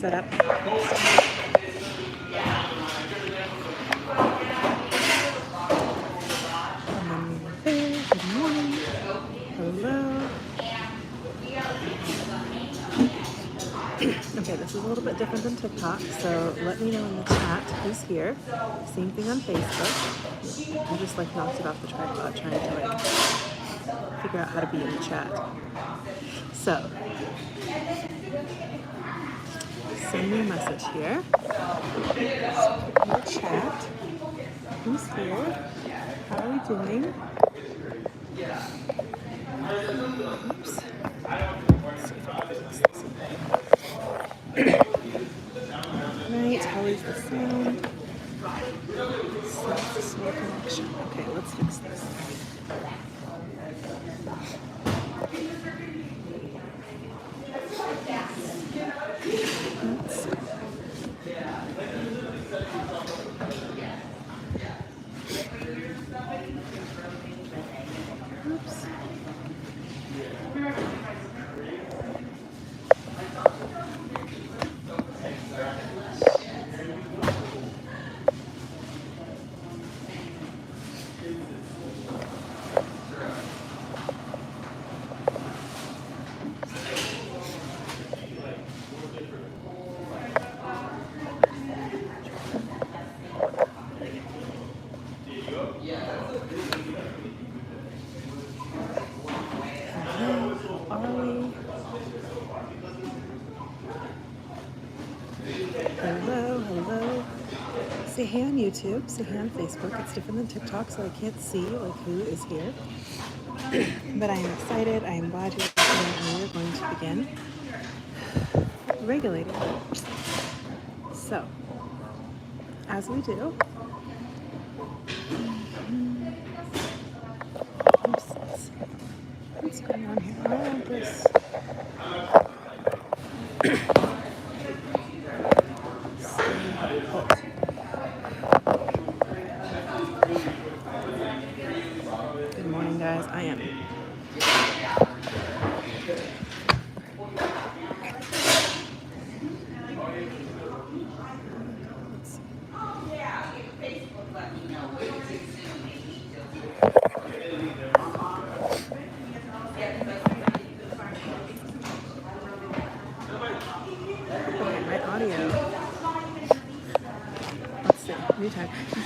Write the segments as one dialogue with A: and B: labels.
A: set up. Good morning. Hello. Okay, this is a little bit different than TikTok, so let me know in the chat who's here. Same thing on Facebook. I just like knocked it off the tripod trying to like figure out how to be in the chat. So send me a message here. In the chat. Who's here? How are we doing? Oops. Right, how is the sound? Set slow connection. Okay, let's fix this. Let's see. Oops. Hello. Say hey on YouTube, say hey on Facebook. It's different than TikTok, so I can't see like who is here. But I am excited, I am glad you're here, and we are going to begin regulating. So, as we do, oops, let's see. What's going on here? I don't want this. Good morning, guys. I am.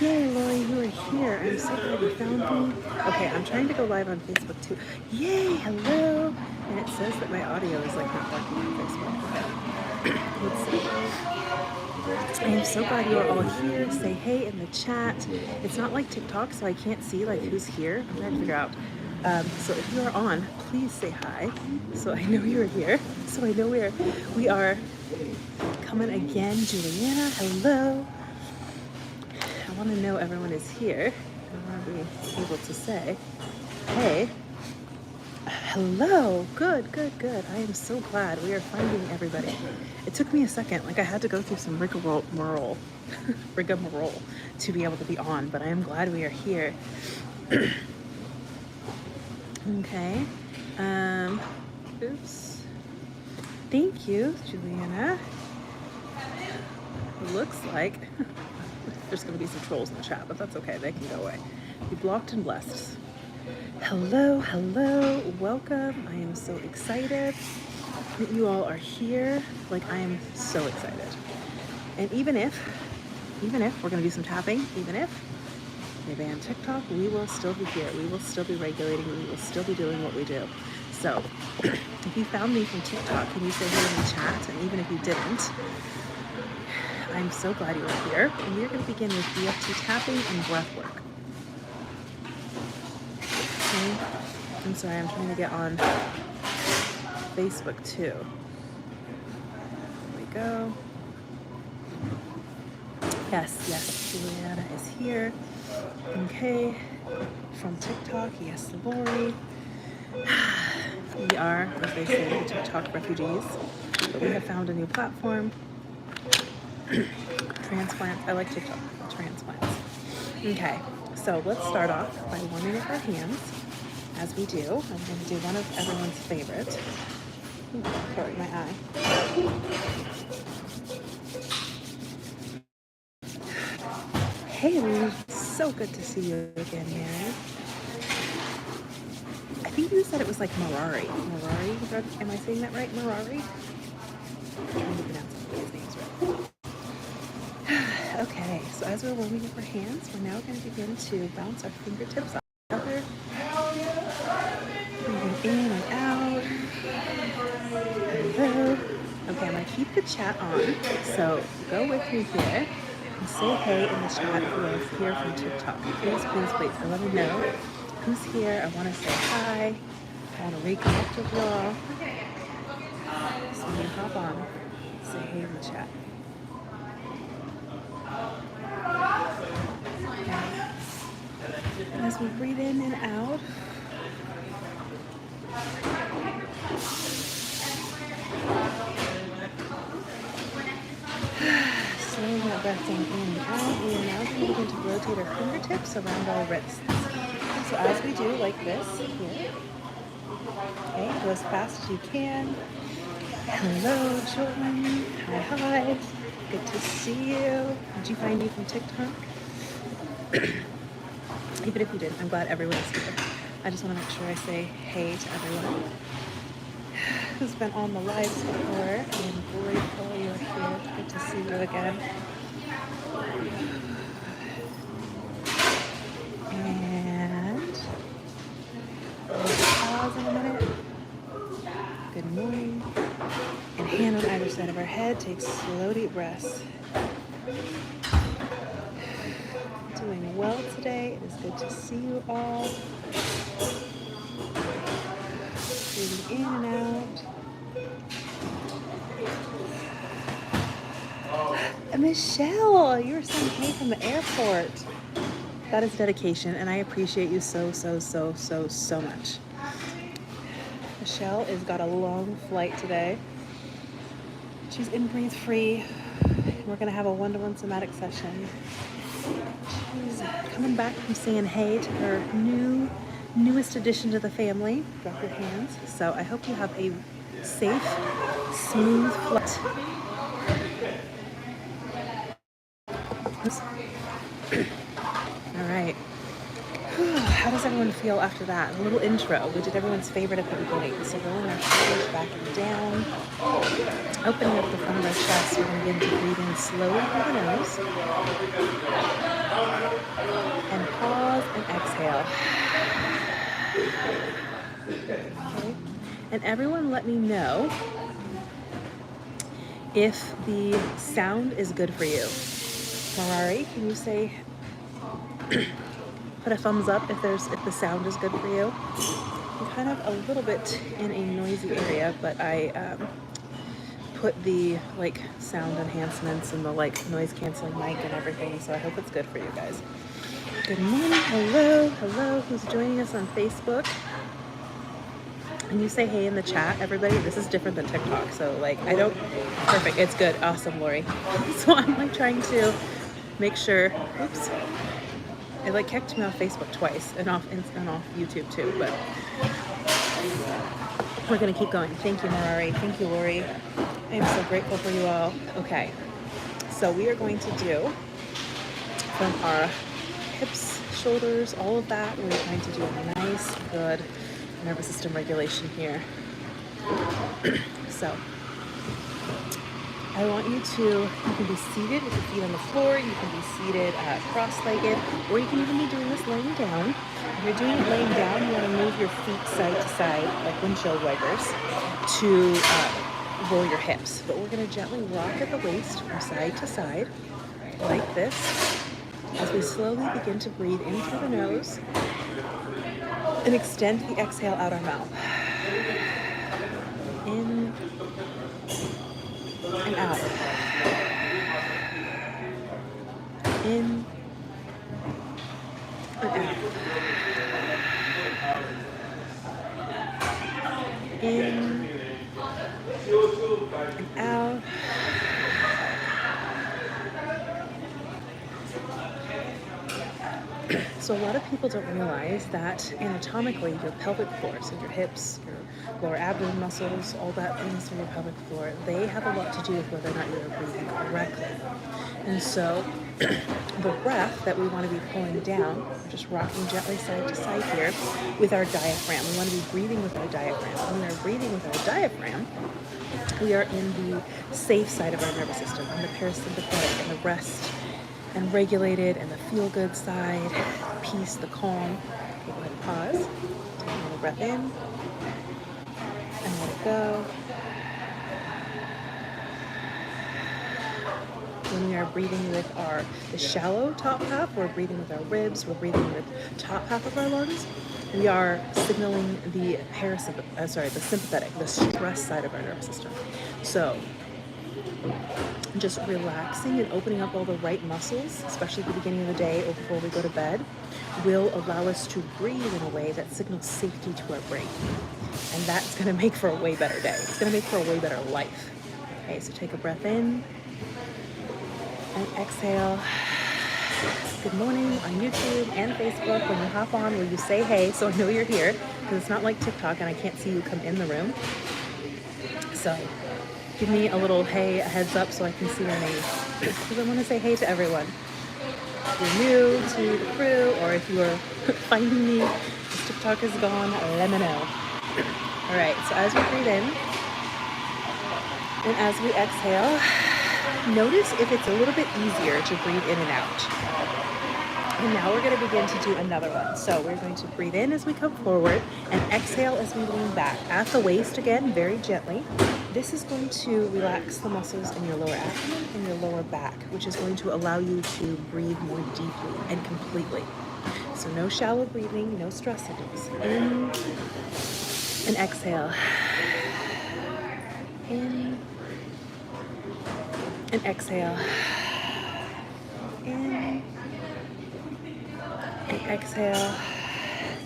A: Yay, Lori, you are here. I'm so glad you found me. Okay, I'm trying to go live on Facebook too. Yay, hello. And it says that my audio is like not working on Facebook. Okay. Let's see. I am so glad you are all here. Say hey in the chat. It's not like TikTok, so I can't see like who's here. I'm trying to figure out. So if you are on, please say hi. So I know you're here. So I know we are coming again. Juliana, hello. I want to know everyone is here. I want to be able to say, hey, hello, good. I am so glad we are finding everybody. It took me a second, like I had to go through some rigmarole to be able to be on, but I am glad we are here. Okay, oops. Thank you, Juliana. It looks like there's going to be some trolls in the chat, but that's okay. They can go away. Be blocked and blessed. Hello. Welcome. I am so excited that you all are here. Like, I am so excited. And even if we're going to do some tapping, maybe on TikTok, we will still be here. We will still be regulating. We will still be doing what we do. So if you found me from TikTok, can you say hey in the chat? And even if you didn't, I'm so glad you are here, and we're going to begin with EFT tapping and breathwork. Okay. I'm sorry, I'm trying to get on Facebook too. There we go. Yes, Juliana is here. Okay, from TikTok, yes, Lori. We are, as they say, the TikTok refugees, but we have found a new platform. Transplants. I like TikTok. Transplants. Okay, so let's start off by warming up our hands, as we do. I'm going to do one of everyone's favorite. Ooh, sorry, my eye. Hey, so good to see you again, Mary. I think you said it was like Marari. Marari? Am I saying that right? Marari? I'm trying to pronounce everybody's names right. Okay, so as we're warming up our hands, we're now going to begin to bounce our fingertips off each other. Breathing in and out. Hello. Okay, I'm going to keep the chat on, so go with me here and say hey in the chat if you're here from TikTok. Please, please, please, let me know who's here. I want to say hi. I want to reconnect with y'all. So when you hop on, say hey in the chat. And as we breathe in and out, slowing that breath down in and out, we are now going to begin to rotate our fingertips around our wrists. So as we do, like this, here, okay, go as fast as you can. Hello, Jordan. Hi. Good to see you. Did you find me from TikTok? Even if you didn't, I'm glad everyone is here. I just want to make sure I say hey to everyone who's been on the lives before. I'm grateful you're here. Good to see you again. And pause in a minute. Good morning. And hand on either side of our head. Take slow, deep breaths. Doing well today. It is good to see you all. Breathing in and out. Michelle, you were saying hey from the airport. That is dedication, and I appreciate you so much. Michelle has got a long flight today. She's in Breathe Free. We're gonna have a one-to-one somatic session. She's coming back from saying hey to her newest addition to the family. Drop your hands. So I hope you have a safe, smooth flight. All right. How does everyone feel after that? A little intro. We did everyone's favorite at the beginning. So rolling our shoulders back and down. Opening up the front of our chest. We're going to begin to breathe in slowly through the nose. And pause and exhale. Okay. And everyone let me know if the sound is good for you. Marari, can you say, put a thumbs up if the sound is good for you? I'm kind of a little bit in a noisy area, but I put the sound enhancements and the noise canceling mic and everything, so I hope it's good for you guys. Good morning, hello, who's joining us on Facebook? And you say hey in the chat, everybody. This is different than TikTok, so perfect, it's good, awesome, Lori. So I'm trying to make sure, oops, it kicked me off Facebook twice and off YouTube too, but we're gonna keep going. Thank you, Marari. Thank you, Lori. I am so grateful for you all. Okay, so we are going to do from our hips, shoulders, all of that. We're going to do a nice, good nervous system regulation here. So I want you can be seated with your feet on the floor, you can be seated cross-legged, or you can even be doing this laying down. If you're doing it laying down, you want to move your feet side to side, like windshield wipers, to roll your hips. But we're going to gently rock at the waist from side to side, like this, as we slowly begin to breathe in through the nose and extend the exhale out our mouth. In and out. In and out. In and out. So a lot of people don't realize that anatomically your pelvic floor, so your hips, your lower abdomen muscles, all that things through your pelvic floor, they have a lot to do with whether or not you are breathing correctly. And so the breath that we want to be pulling down, we're just rocking gently side to side here with our diaphragm. We want to be breathing with our diaphragm. When we are breathing with our diaphragm, we are in the safe side of our nervous system, on the parasympathetic and the rest and regulated and the feel-good side, peace, the calm. Okay, go ahead and pause. Take another breath in and let it go. When we are breathing with the shallow top half, we're breathing with our ribs, we're breathing with the top half of our lungs, we are signaling the sympathetic, the stress side of our nervous system. So just relaxing and opening up all the right muscles, especially at the beginning of the day or before we go to bed, will allow us to breathe in a way that signals safety to our brain. And that's going to make for a way better day. It's going to make for a way better life. Okay, so take a breath in and exhale. Good morning on YouTube and Facebook. When you hop on, will you say hey so I know you're here? Because it's not like TikTok and I can't see you come in the room. So give me a little hey, a heads up so I can see your name. Because I want to say hey to everyone. If you're new to the crew or if you are finding me, this TikTok is gone, let me know. All right, so as we breathe in and as we exhale, notice if it's a little bit easier to breathe in and out. And now we're going to begin to do another one. So we're going to breathe in as we come forward and exhale as we lean back. At the waist again, very gently. This is going to relax the muscles in your lower abdomen and your lower back, which is going to allow you to breathe more deeply and completely. So no shallow breathing, no stress signals. In and exhale. In and exhale. In and exhale.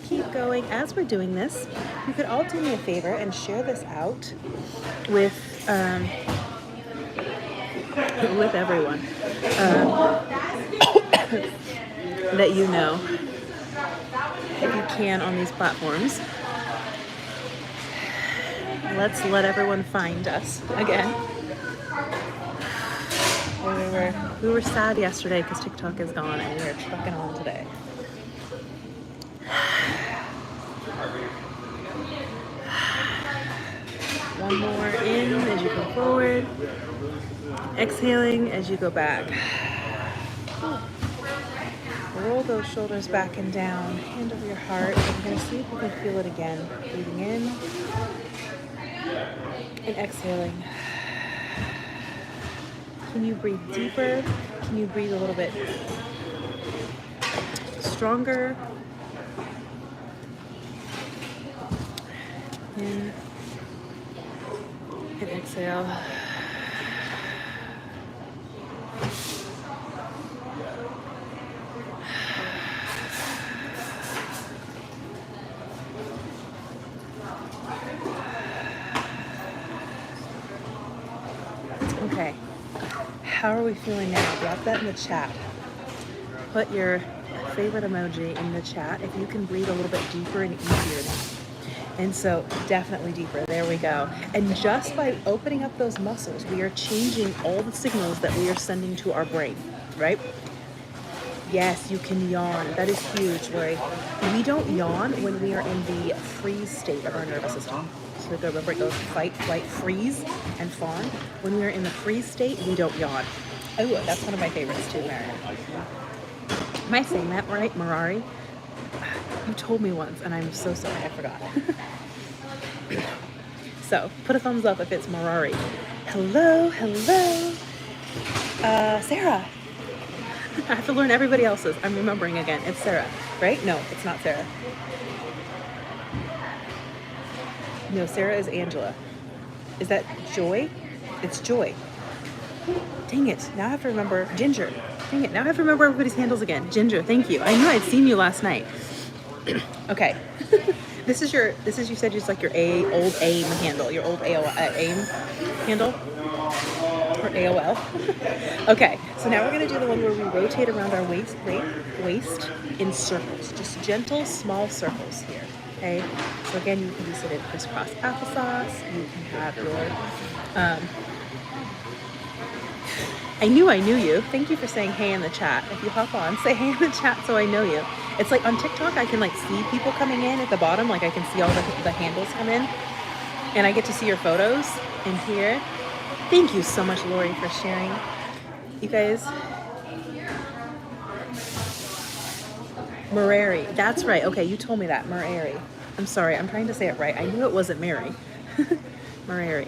A: Keep going. As we're doing this, you could all do me a favor and share this out with everyone that you know, if you can, on these platforms. Let's let everyone find us again. We were sad yesterday because TikTok is gone, and we are trucking on today. One more in as you come forward. Exhaling as you go back. Roll those shoulders back and down. Hand over your heart. We're going to see if we can feel it again. Breathing in and exhaling. Can you breathe deeper? Can you breathe a little bit stronger? In and exhale. Okay. How are we feeling now? Drop that in the chat. Put your favorite emoji in the chat if you can breathe a little bit deeper and easier now. And so definitely deeper. There we go. And just by opening up those muscles, we are changing all the signals that we are sending to our brain, right? Yes, you can yawn. That is huge, Lori. We don't yawn when we are in the freeze state of our nervous system. So remember, it goes fight, flight, freeze, and fawn. When we are in the freeze state, we don't yawn. Oh, that's one of my favorites too, Marion. Am I saying that right, Marari? You told me once, and I'm so sorry, I forgot. So, put a thumbs up if it's Marari. Hello, hello. Sarah. I have to learn everybody else's. I'm remembering again. It's Sarah, right? No, it's not Sarah. No, Sarah is Angela. Is that Joy? It's Joy. Dang it. Now I have to remember Ginger. Dang it. Now I have to remember everybody's handles again. Ginger, thank you. I knew I'd seen you last night. Okay. This is you said just like your old AIM handle, your old AIM handle, or AOL. Okay, So now we're going to do the one where we rotate around our waist in circles, just gentle, small circles here. Okay. So again, you can use it in crisscross applesauce. You can have your. I knew you. Thank you for saying hey in the chat. If you hop on, say hey in the chat so I know you. It's like on TikTok, I can like see people coming in at the bottom. Like I can see all the handles come in, and I get to see your photos in here. Thank you so much, Lori, for sharing. You guys, Mareri. That's right. Okay, you told me that. Mareri. I'm sorry. I'm trying to say it right. I knew it wasn't Mary. Mareri.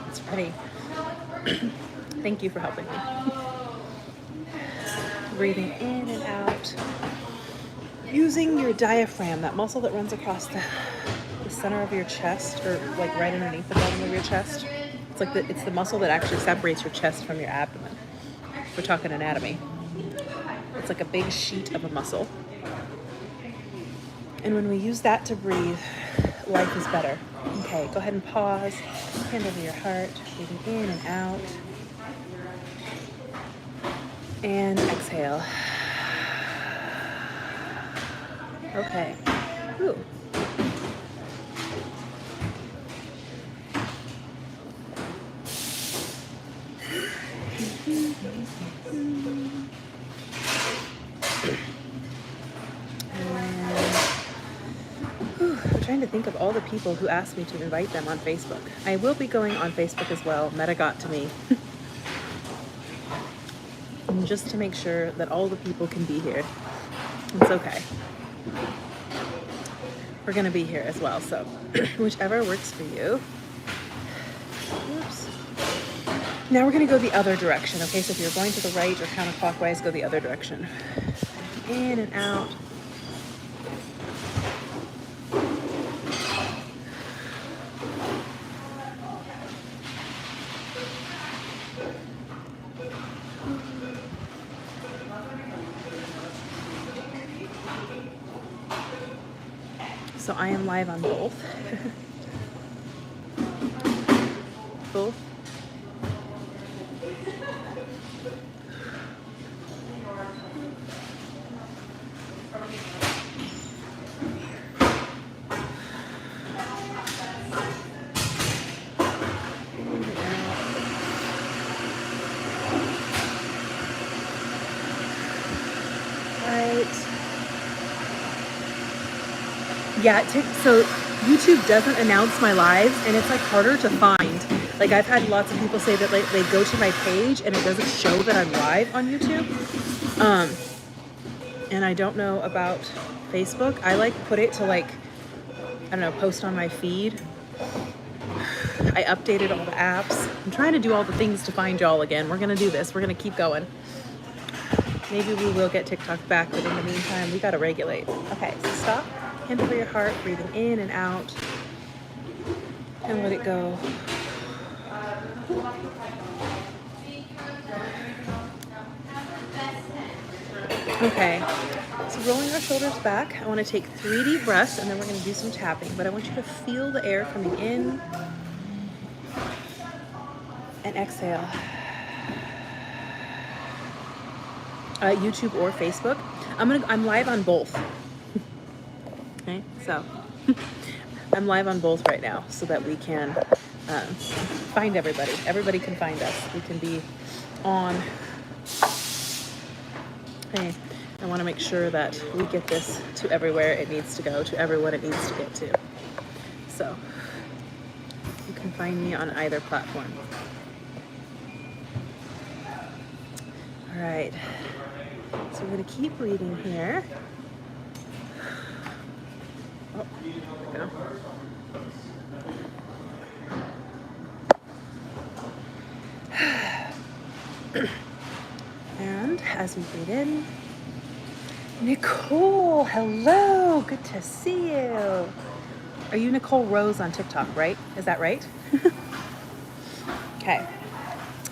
A: It's pretty. Thank you for helping me. Breathing in and out. Using your diaphragm, that muscle that runs across the center of your chest, or like right underneath the bottom of your chest. It's like it's the muscle that actually separates your chest from your abdomen. We're talking anatomy. It's like a big sheet of a muscle. And when we use that to breathe, life is better. Okay, go ahead and pause. Hand over your heart, breathing in and out. And exhale. Okay. Ooh. I'm trying to think of all the people who asked me to invite them on Facebook. I will be going on Facebook as well. Meta got to me. And just to make sure that all the people can be here. It's okay. We're going to be here as well. So whichever works for you. Oops. Now we're going to go the other direction. Okay, so if you're going to the right or counterclockwise, go the other direction. In and out. So I am live on both. Both. Yeah, so YouTube doesn't announce my lives, and it's like harder to find. Like I've had lots of people say that like they go to my page and it doesn't show that I'm live on YouTube. And I don't know about Facebook. I like put it to like, I don't know, post on my feed. I updated all the apps. I'm trying to do all the things to find y'all again. We're gonna do this. We're gonna keep going. Maybe we will get TikTok back, but in the meantime, we gotta regulate. Okay, so stop. Hand over your heart, breathing in and out, and let it go. Okay, so rolling our shoulders back, I want to take 3 deep breaths, and then we're going to do some tapping, but I want you to feel the air coming in and exhale. YouTube or Facebook. I'm live on both. Okay, so I'm live on both right now so that we can find everybody. Everybody can find us. We can be on. Okay, I want to make sure that we get this to everywhere it needs to go, to everyone it needs to get to. So you can find me on either platform. All right, so we're going to keep breathing here. Oh, there we go. And as we breathe in, Nicole, hello, good to see you. Are you Nicole Rose on TikTok, right? Is that right? Okay,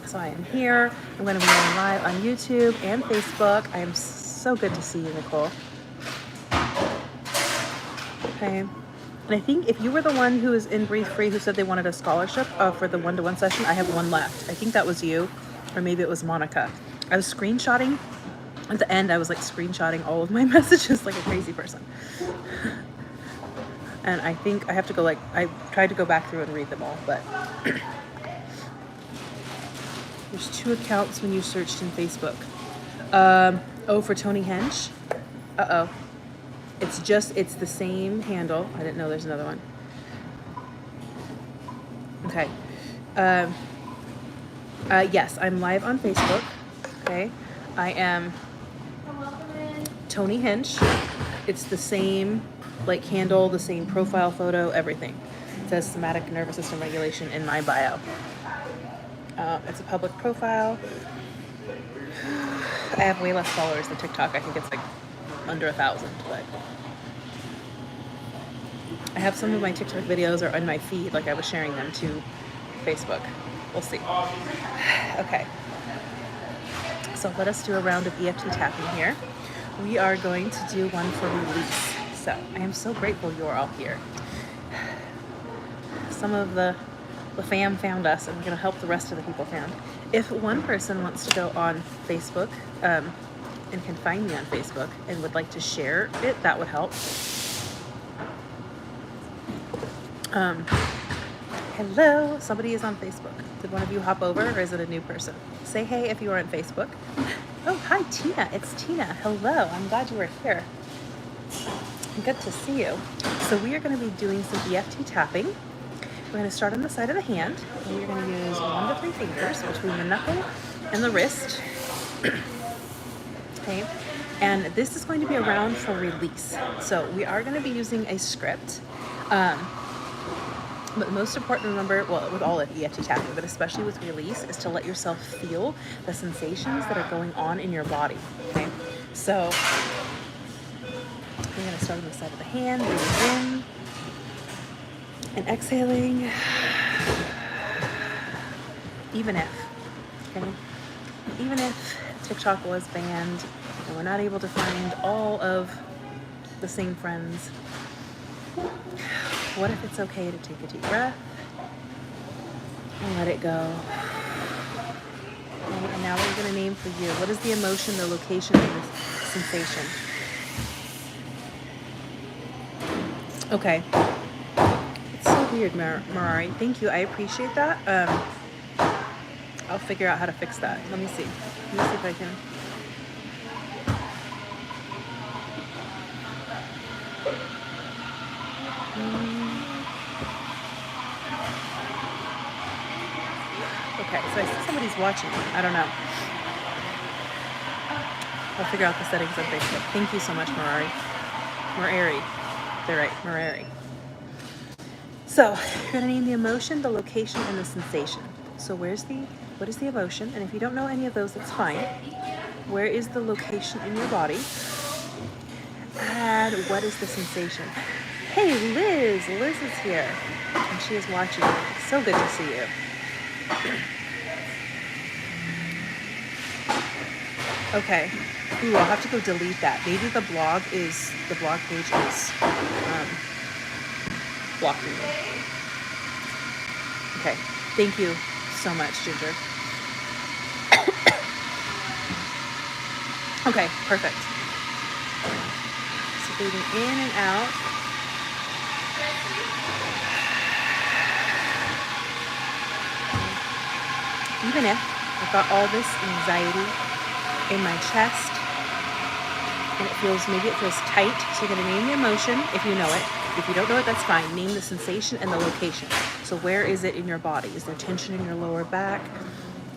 A: so I am here. I'm going to be going live on YouTube and Facebook. I am so good to see you, Nicole. Okay, and I think if you were the one who was in Breathe Free who said they wanted a scholarship for the one-to-one session, I have one left. I think that was you. or maybe it was Monica. I was screenshotting. At the end, I was like screenshotting all of my messages like a crazy person. And I think I have to go, like, I tried to go back through and read them all, but there's 2 accounts when you searched in Facebook. Oh, for Toni Hench. Uh-oh. It's the same handle. I didn't know there's another one. Okay. Yes, I'm live on Facebook. Okay. I am Toni Hench. It's the same, like, handle, the same profile photo, everything. It says somatic nervous system regulation in my bio. It's a public profile. I have way less followers than TikTok. I think it's like under 1,000, but I have some of my TikTok videos are on my feed, like I was sharing them to Facebook. We'll see. Okay. So let us do a round of EFT tapping here. We are going to do one for release. So I am so grateful you're all here. Some of the fam found us, and we're going to help the rest of the people found. If one person wants to go on Facebook and can find me on Facebook and would like to share it, that would help. Hello, somebody is on Facebook. Did one of you hop over, or is it a new person? Say hey if you are on Facebook. Oh, hi Tina, it's Tina. Hello, I'm glad you are here. Good to see you. So we are going to be doing some EFT tapping. We're going to start on the side of the hand, and we're going to use 1 to 3 fingers between the knuckle and the wrist. Okay, and this is going to be a round for release. So we are going to be using a script. But the most important to remember, well, with all of EFT tapping, but especially with release, is to let yourself feel the sensations that are going on in your body. Okay, so we're going to start on the side of the hand, breathing in and exhaling. Even if TikTok was banned and we're not able to find all of the same friends, what if it's okay to take a deep breath and let it go? Okay, and now we're going to name for you. What is the emotion, the location, and the sensation? Okay. It's so weird, Marari. Thank you. I appreciate that. I'll figure out how to fix that. Let me see. Let me see if I can. Okay, so I see somebody's watching. I don't know. I'll figure out the settings on Facebook. Thank you so much, Marari. They're right, Marari. So, you're going to name the emotion, the location, and the sensation. So what is the emotion? And if you don't know any of those, that's fine. Where is the location in your body? And what is the sensation? Hey, Liz! Liz is here. And she is watching. So good to see you. Okay. Ooh, I'll have to go delete that. Maybe the blog page is blocking me. Okay. Thank you so much, Ginger. Okay, perfect. So breathing in and out. Even if I've got all this anxiety in my chest and maybe it feels tight, so you're going to name the emotion if you know it. If you don't know it, that's fine. Name the sensation and the location. So where is it in your body? Is there tension in your lower back?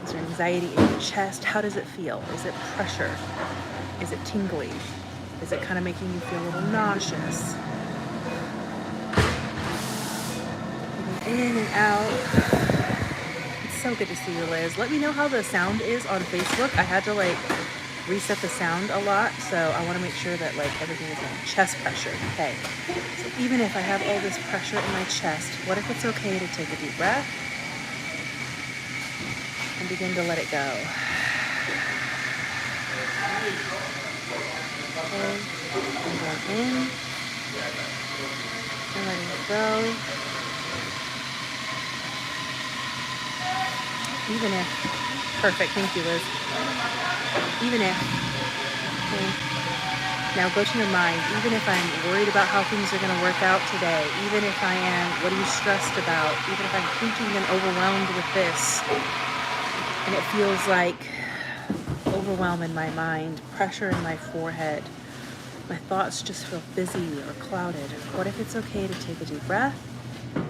A: Is there anxiety in your chest? How does it feel? Is it pressure? Is it tingly? Is it kind of making you feel a little nauseous? In and out. It's so good to see you, Liz. Let me know how the sound is on Facebook. I had to reset the sound a lot, so I want to make sure that everything is in chest pressure. Okay. So even if I have all this pressure in my chest, what if it's okay to take a deep breath and begin to let it go? Okay. I'm going in and letting it go. Even if Perfect. Thank you, Liz. Even if, okay, now go to your mind, even if I'm worried about how things are going to work out today, even if I am, what are you stressed about? Even if I'm thinking and overwhelmed with this, and it feels like overwhelm in my mind, pressure in my forehead, my thoughts just feel busy or clouded. What if it's okay to take a deep breath and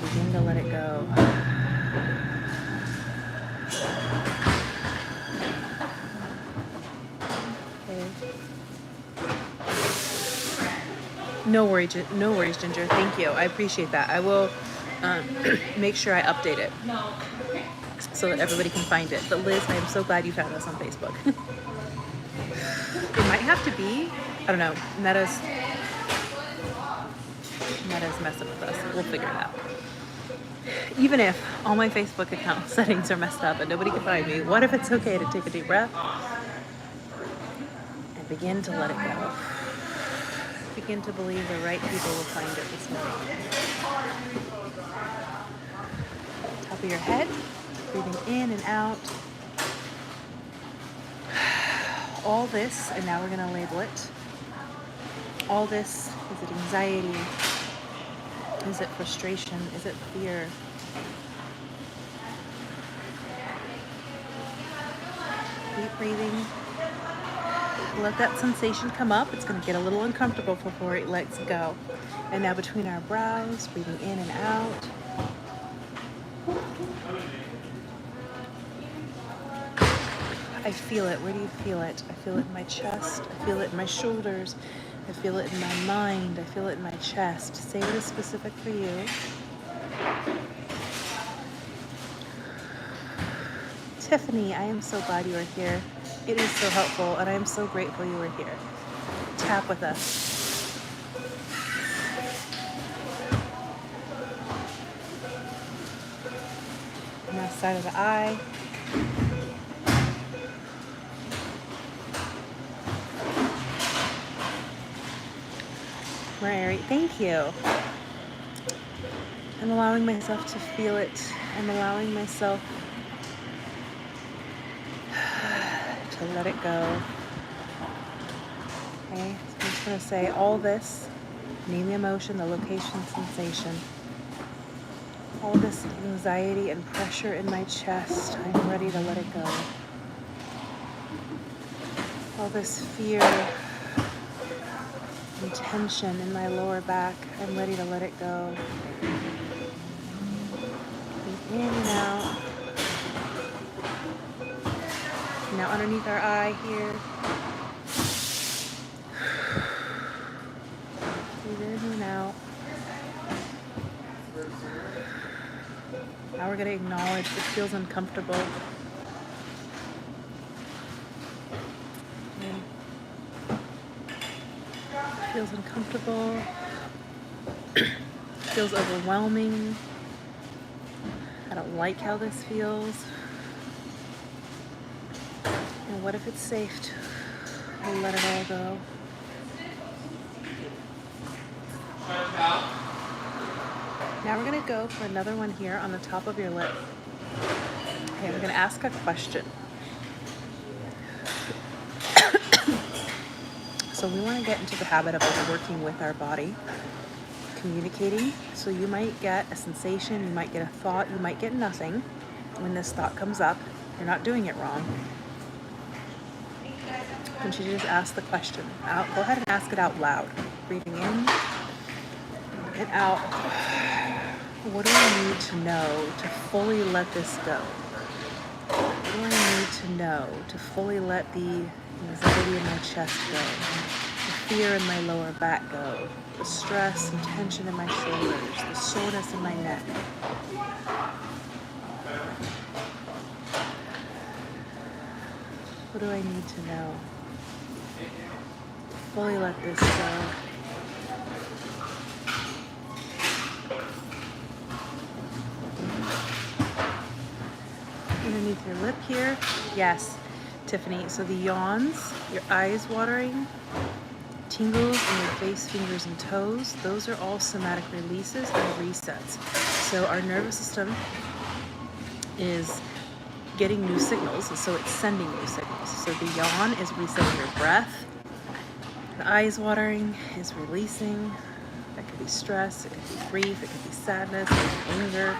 A: begin to let it go? No worries, Ginger. Thank you. I appreciate that. I will make sure I update it so that everybody can find it. But Liz, I am so glad you found us on Facebook. It might have to be, I don't know, Meta's messing with us. We'll figure it out. Even if all my Facebook account settings are messed up and nobody can find me, what if it's okay to take a deep breath and begin to let it go? Begin to believe the right people will find it this morning. Top of your head, breathing in and out. All this, and now we're going to label it. All this, is it anxiety? Is it frustration? Is it fear? Deep breathing. Let that sensation come up. It's going to get a little uncomfortable before it lets go. And now between our brows, breathing in and out. I feel it. Where do you feel it? I feel it in my chest. I feel it in my shoulders. I feel it in my mind. I feel it in my chest. Say what is specific for you. Tiffany, I am so glad you are here. It is so helpful, and I am so grateful you are here. Tap with us. On the side of the eye. Right, thank you. I'm allowing myself to feel it. I'm allowing myself to let it go. Okay, so I'm just going to say all this, name the emotion, the location, sensation. All this anxiety and pressure in my chest, I'm ready to let it go. All this fear and tension in my lower back, I'm ready to let it go. Breathe in and out. Now underneath our eye here. Breathe in and out. Now we're going to acknowledge this feels uncomfortable. Feels uncomfortable. Feels overwhelming. I don't like how this feels. And what if it's safe to let it all go? Now we're going to go for another one here on the top of your lip. Okay, we're going to ask a question. So we want to get into the habit of working with our body, communicating. So you might get a sensation, you might get a thought, you might get nothing. When this thought comes up, you're not doing it wrong. I want you to just ask the question. Go ahead and ask it out loud. Breathing in and out. What do I need to know to fully let this go? What do I need to know to fully let the anxiety in my chest go? The fear in my lower back go? The stress and tension in my shoulders? The soreness in my neck? What do I need to know? Fully let this go. Underneath your lip here. Yes, Tiffany. So the yawns, your eyes watering, tingles in your face, fingers, and toes, those are all somatic releases and resets. So our nervous system is getting new signals, so it's sending new signals. So the yawn is resetting your breath. The eyes watering is releasing. That could be stress, it could be grief, it could be sadness, it could be anger.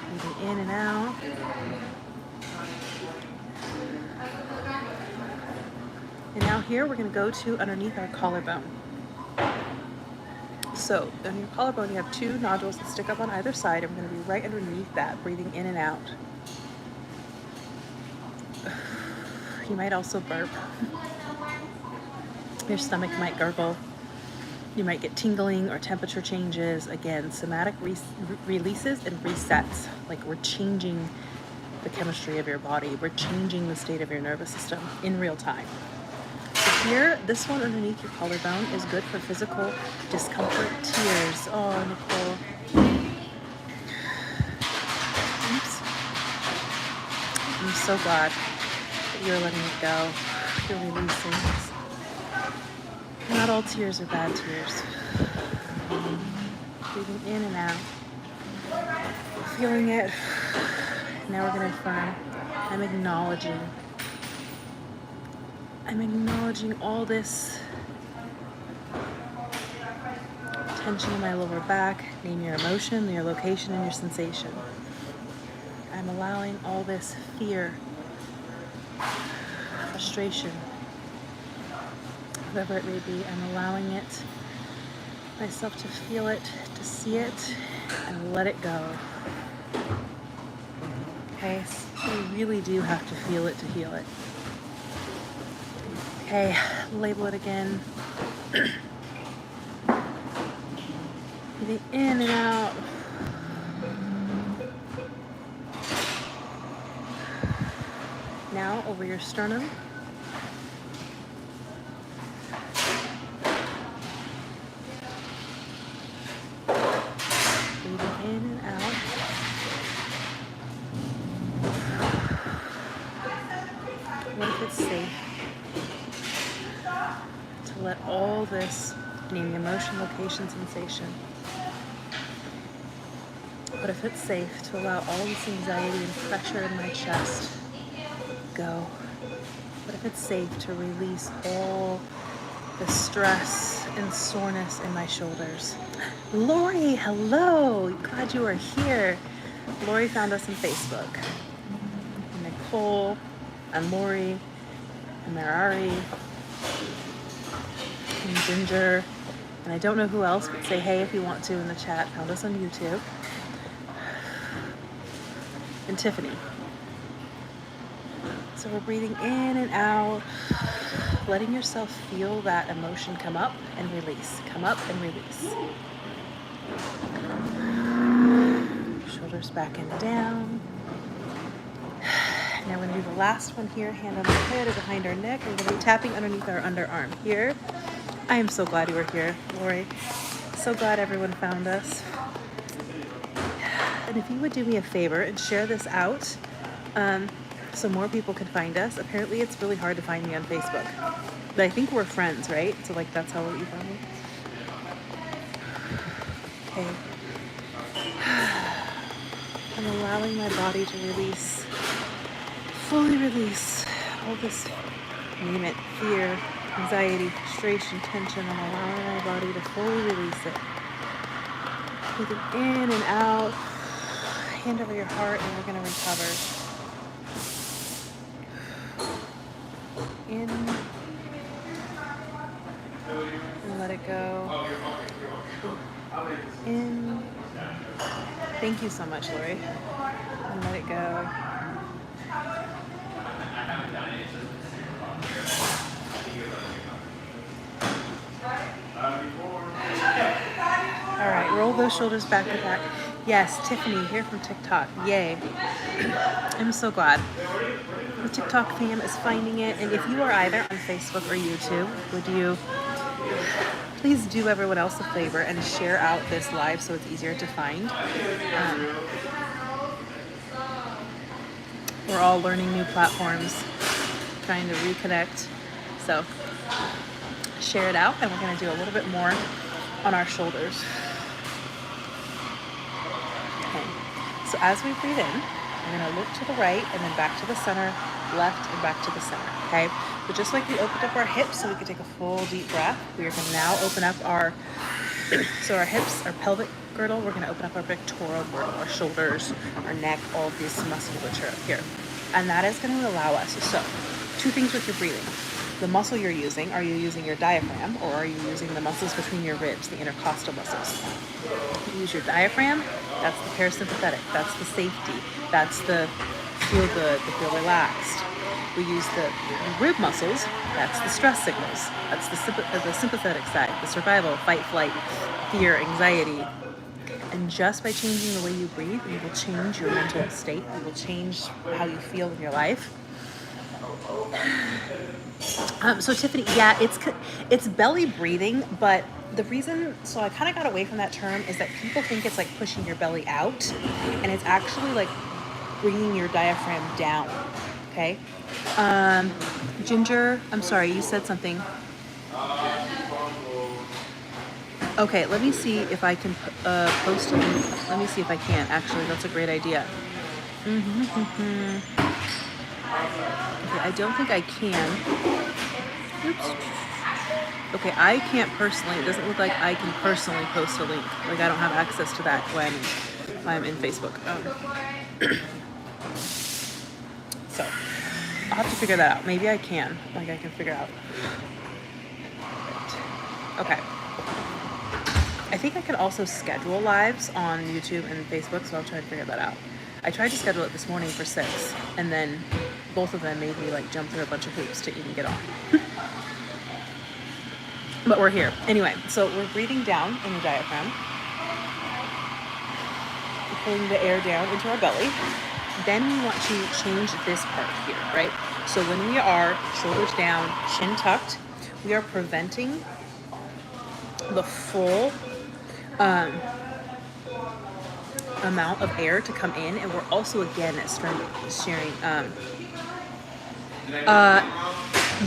A: Breathing in and out. And now here we're going to go to underneath our collarbone. So on your collarbone you have two nodules that stick up on either side, and we're going to be right underneath that, breathing in and out. You might also burp. Your stomach might gurgle. You might get tingling or temperature changes. Again, somatic releases and resets. Like we're changing the chemistry of your body. We're changing the state of your nervous system in real time. So here, this one underneath your collarbone is good for physical discomfort, tears. Oh, Nicole. Oops. I'm so glad that you're letting it go. You're releasing this. Not all tears are bad tears. Breathing in and out. Feeling it. Now we're going to affirm. I'm acknowledging all this tension in my lower back. Name your emotion, your location, and your sensation. I'm allowing all this fear, frustration, whatever it may be, I'm allowing it, myself to feel it, to see it, and let it go. Okay, so you really do have to feel it to heal it. Okay, label it again. Breathing in and out. Now over your sternum. Breathing in and out. What if it's safe to let all this, name emotion, location, sensation. What if it's safe to allow all this anxiety and pressure in my chest go? What if it's safe to release all the stress and soreness in my shoulders? Lori, hello! Glad you are here. Lori found us on Facebook. And Nicole, and Lori, and Marari, and Ginger, and I don't know who else, but say hey if you want to in the chat. Found us on YouTube. And Tiffany. So we're breathing in and out, letting yourself feel that emotion come up and release, come up and release. Shoulders back and down. Now we're going to do the last one here, hand on the head or behind our neck. We're going to be tapping underneath our underarm here. I am so glad you were here, Lori. So glad everyone found us. And if you would do me a favor and share this out so more people can find us. Apparently it's really hard to find me on Facebook. But I think we're friends, right? So like that's how you found me. Okay. I'm allowing my body to release, fully release all this, name it, fear, anxiety, frustration, tension. I'm allowing my body to fully release it. Breathing in and out. Hand over your heart, and we're going to recover. In and let it go. In. Thank you so much, Lori. And let it go. All right, roll those shoulders back to back. Yes, Tiffany here from TikTok. Yay. I'm so glad. The TikTok fam is finding it. And if you are either on Facebook or YouTube, would you please do everyone else a favor and share out this live so it's easier to find. We're all learning new platforms, trying to reconnect. So share it out, and we're going to do a little bit more on our shoulders. Okay. So as we breathe in, we're going to look to the right and then back to the center, left and back to the center, okay? So just like we opened up our hips so we could take a full deep breath, we are going to now open up our, so our hips, our pelvic girdle, we're going to open up our pectoral girdle, our shoulders, our neck, all of this musculature up here. And that is going to allow us, so 2 things with your breathing. The muscle you're using, are you using your diaphragm or are you using the muscles between your ribs, the intercostal muscles? You use your diaphragm, that's the parasympathetic, that's the safety, that's the feel good, the feel relaxed. We use the rib muscles, that's the stress signals, that's the sympathetic side, the survival, fight, flight, fear, anxiety. And just by changing the way you breathe, you will change your mental state, you will change how you feel in your life. So Tiffany, yeah, it's belly breathing, but the reason, so I kind of got away from that term, is that people think it's like pushing your belly out, and it's actually like bringing your diaphragm down, okay? Ginger, I'm sorry, you said something. Okay, let me see if I can post a link. Let me see if I can, actually, that's a great idea. Okay, I don't think I can. Oops. Okay, I can't personally, it doesn't look like I can personally post a link. Like I don't have access to that when I'm in Facebook. So, I'll have to figure that out. Maybe I can. Like I can figure out. Okay. I think I can also schedule lives on YouTube and Facebook, so I'll try to figure that out. I tried to schedule it this morning for 6, and then both of them made me like jump through a bunch of hoops to even get on. But we're here. Anyway, so we're breathing down in the diaphragm. We're pulling the air down into our belly. Then we want to change this part here, right? So when we are shoulders down, chin tucked, we are preventing the full amount of air to come in, and we're also again sharing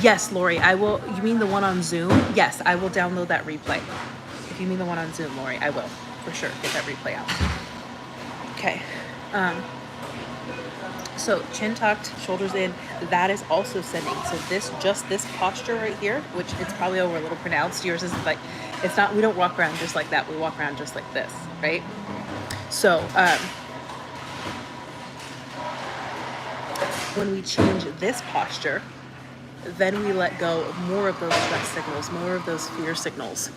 A: yes, Lori, I will. You mean the one on Zoom? Yes, I will download that replay. If you mean the one on Zoom, Lori, I will for sure get that replay out. Okay. So chin tucked, shoulders in, that is also sending. So this posture right here, which it's probably over a little pronounced. Yours is like, it's not, we don't walk around just like that. We walk around just like this, right? So, when we change this posture, then we let go of more of those stress signals, more of those fear signals.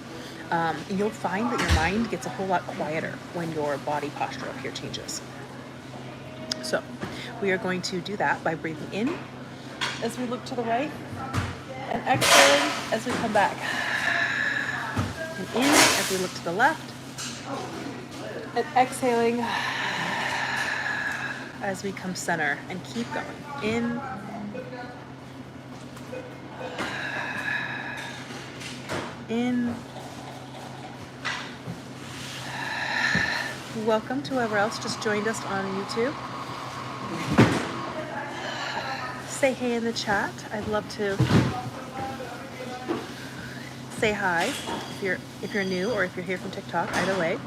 A: And you'll find that your mind gets a whole lot quieter when your body posture up here changes. So we are going to do that by breathing in as we look to the right and exhaling as we come back. And in as we look to the left and exhaling as we come center, and keep going. In, in. Welcome to whoever else just joined us on YouTube. Say hey in the chat. I'd love to say hi if you're new or if you're here from TikTok, either way.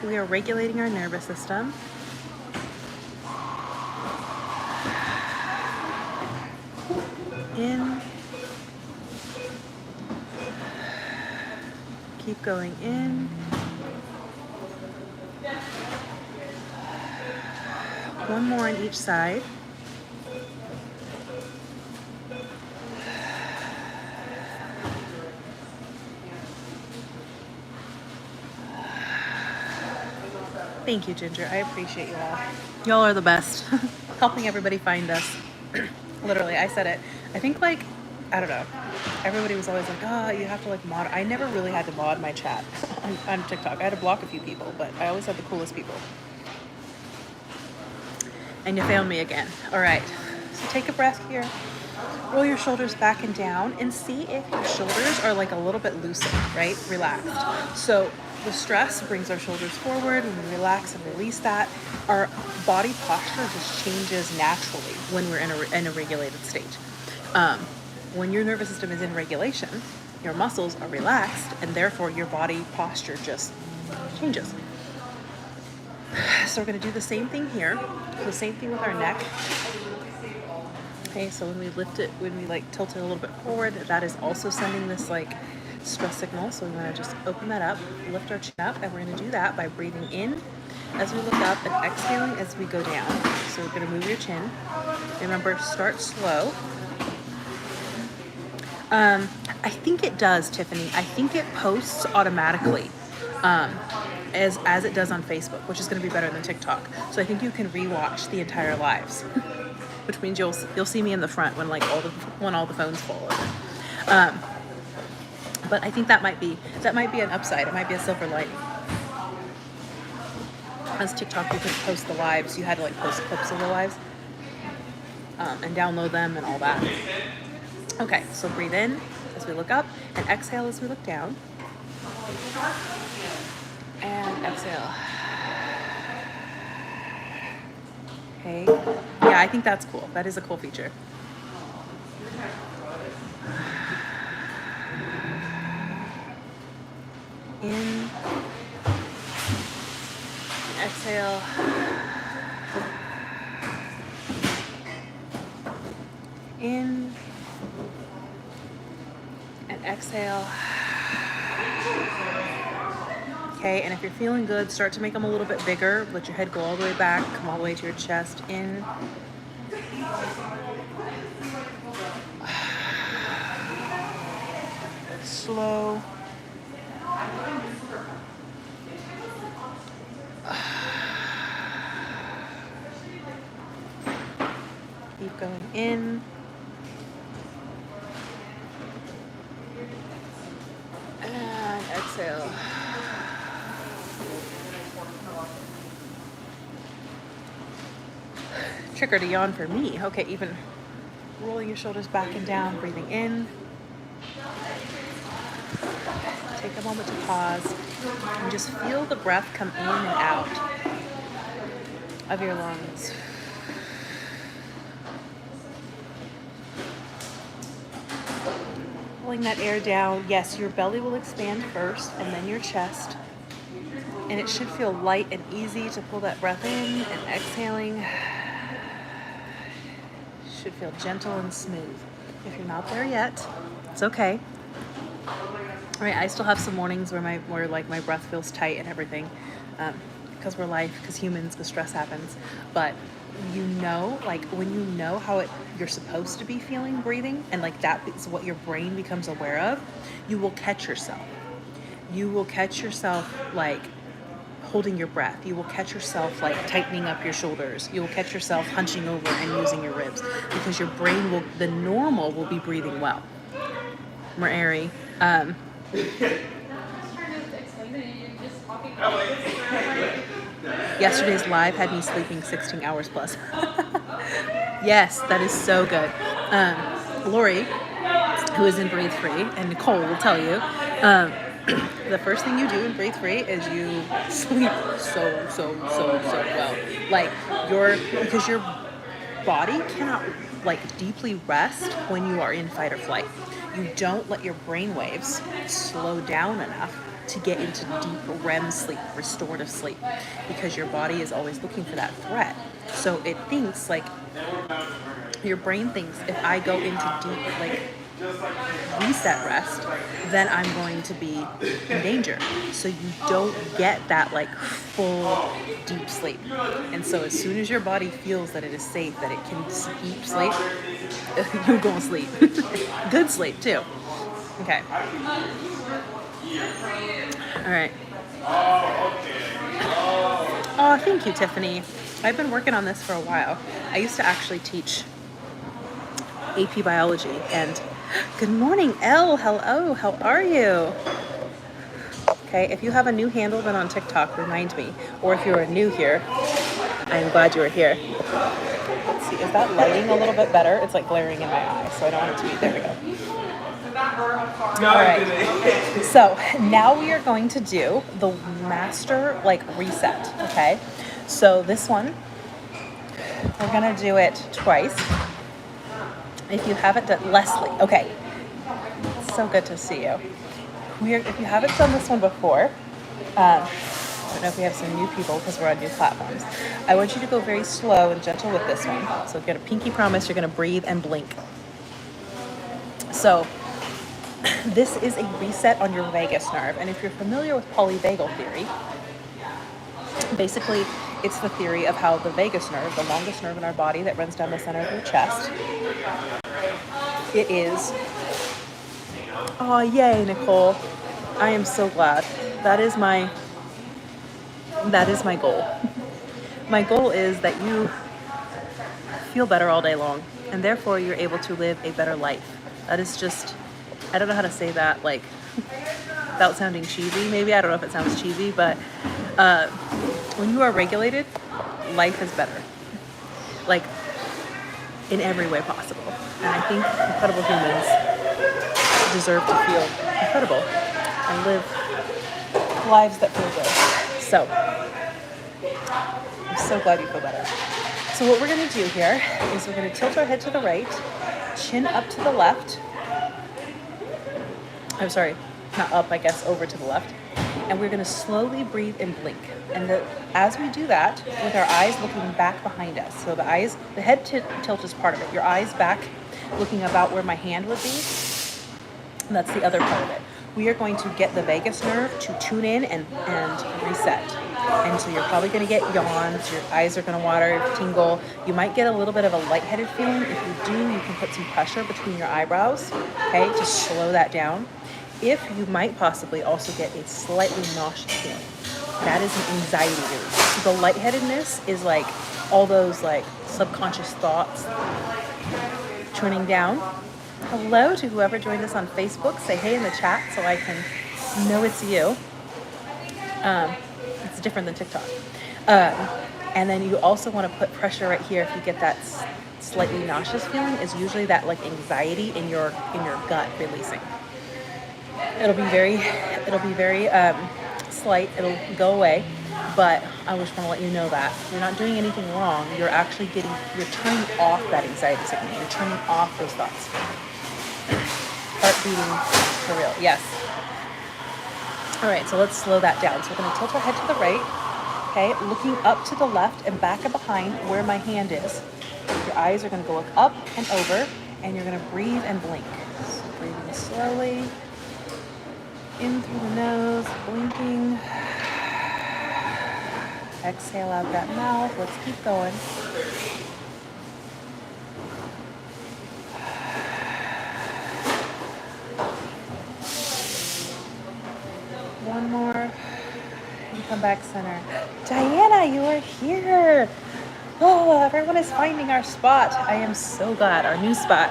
A: We are regulating our nervous system. In. Keep going in. One more on each side. Thank you, Ginger. I appreciate you all. Y'all are the best. Helping everybody find us. Literally, I said it. I think like, I don't know. Everybody was always like, oh, you have to like mod. I never really had to mod my chat on TikTok. I had to block a few people, but I always had the coolest people. And you found me again. All right. So take a breath here. Roll your shoulders back and down and see if your shoulders are like a little bit loosened, right? Relaxed. So the stress brings our shoulders forward. When we relax and release that, our body posture just changes naturally when we're in a regulated state. When your nervous system is in regulation, your muscles are relaxed, and therefore your body posture just changes. So we're going to do the same thing here. The same thing with our neck. Okay, so when we lift it, when we like tilt it a little bit forward, that is also sending this like stress signal. So we want to just open that up, lift our chin up, and we're going to do that by breathing in as we look up and exhaling as we go down. So we're going to move your chin. Remember, start slow. I think it does, Tiffany. I think it posts automatically as it does on Facebook, which is going to be better than TikTok. So I think you can rewatch the entire lives. Which means you'll see me in the front when like all the phones fall over. But I think that might be an upside. It might be a silver lining. As TikTok, you could post the lives. You had to like post clips of the lives and download them and all that. Okay, so breathe in as we look up and exhale as we look down. And exhale. Okay. Yeah, I think that's cool. That is a cool feature. In. Exhale. In. And exhale. Okay, and if you're feeling good, start to make them a little bit bigger. Let your head go all the way back, come all the way to your chest. In. Slow. Keep going in. And exhale. Trigger to yawn for me. Okay, even rolling your shoulders back and down, breathing in. Take a moment to pause and just feel the breath come in and out of your lungs. Pulling that air down. Yes, your belly will expand first and then your chest. And it should feel light and easy to pull that breath in, and exhaling should feel gentle and smooth. If you're not there yet, it's okay. All right, I still have some mornings where my breath feels tight and everything, because we're life, because humans, because stress happens. But you know, like when you know how you're supposed to be feeling breathing, and like that is what your brain becomes aware of, you will catch yourself. You will catch yourself like holding your breath. You will catch yourself like tightening up your shoulders. You will catch yourself hunching over and using your ribs, because your brain the normal will be breathing well. More airy. Yesterday's live had me sleeping 16 hours plus. Yes, that is so good. Lori, who is in Breathe Free, and Nicole will tell you, the first thing you do in Breathe Free is you sleep so well. Like because your body cannot like deeply rest when you are in fight or flight. You don't let your brain waves slow down enough to get into deep REM sleep, restorative sleep, because your body is always looking for that threat. So it thinks like, your brain thinks, if I go into deep like reset rest, then I'm going to be in danger. So you don't get that like full deep sleep. And so as soon as your body feels that it is safe, that it can deep sleep, you'll go to sleep. Good sleep too. Okay. All right. Oh, thank you, Tiffany. I've been working on this for a while. I used to actually teach AP biology, and good morning, Elle. Hello, how are you? Okay, if you have a new handle than on TikTok, remind me. Or if you're new here, I'm glad you were here. Let's see, is that lighting a little bit better? It's like glaring in my eye, so I don't want it to be. There we go. All right. So now we are going to do the master like reset. Okay. So this one, we're gonna do it twice. If you haven't done, Leslie, okay, it's so good to see you. If you haven't done this one before, I don't know if we have some new people because we're on new platforms. I want you to go very slow and gentle with this one. So get a pinky promise, you're gonna breathe and blink. So this is a reset on your vagus nerve. And if you're familiar with polyvagal theory, basically it's the theory of how the vagus nerve, the longest nerve in our body that runs down the center of your chest, it is, oh yay, Nicole. I am so glad. That is my goal. My goal is that you feel better all day long, and therefore you're able to live a better life. That is just, I don't know how to say that, like, without sounding cheesy. Maybe, I don't know if it sounds cheesy, but when you are regulated, life is better. Like, in every way possible. And I think incredible humans deserve to feel incredible and live lives that feel good. So, I'm so glad you feel better. So what we're going to do here is we're going to tilt our head to the right, chin up to the left. I'm sorry, not up, I guess, over to the left. And we're going to slowly breathe and blink. And as we do that, with our eyes looking back behind us. So the head tilt is part of it. Your eyes back, looking about where my hand would be. And that's the other part of it. We are going to get the vagus nerve to tune in and reset. And so you're probably going to get yawns, your eyes are going to water, tingle. You might get a little bit of a lightheaded feeling. If you do, you can put some pressure between your eyebrows, okay, to slow that down. If you might possibly also get a slightly nauseous feeling. That is an anxiety release. So the lightheadedness is like all those like subconscious thoughts turning down. Hello to whoever joined us on Facebook. Say hey in the chat so I can know it's you. It's different than TikTok. And then you also want to put pressure right here if you get that slightly nauseous feeling, is usually that like anxiety in your gut releasing. It'll be very slight. It'll go away, but I just want to let you know that you're not doing anything wrong. You're actually you're turning off that anxiety signal. You're turning off those thoughts. Heart beating for real. Yes. All right, so let's slow that down. So we're going to tilt our head to the right, okay, looking up to the left and back and behind where my hand is. Your eyes are going to go up and over, and you're going to breathe and blink. So breathing slowly. In through the nose, blinking. Exhale out that mouth. Let's keep going. One more. And come back center. Diana, you are here. Oh, everyone is finding our spot. I am so glad. Our new spot.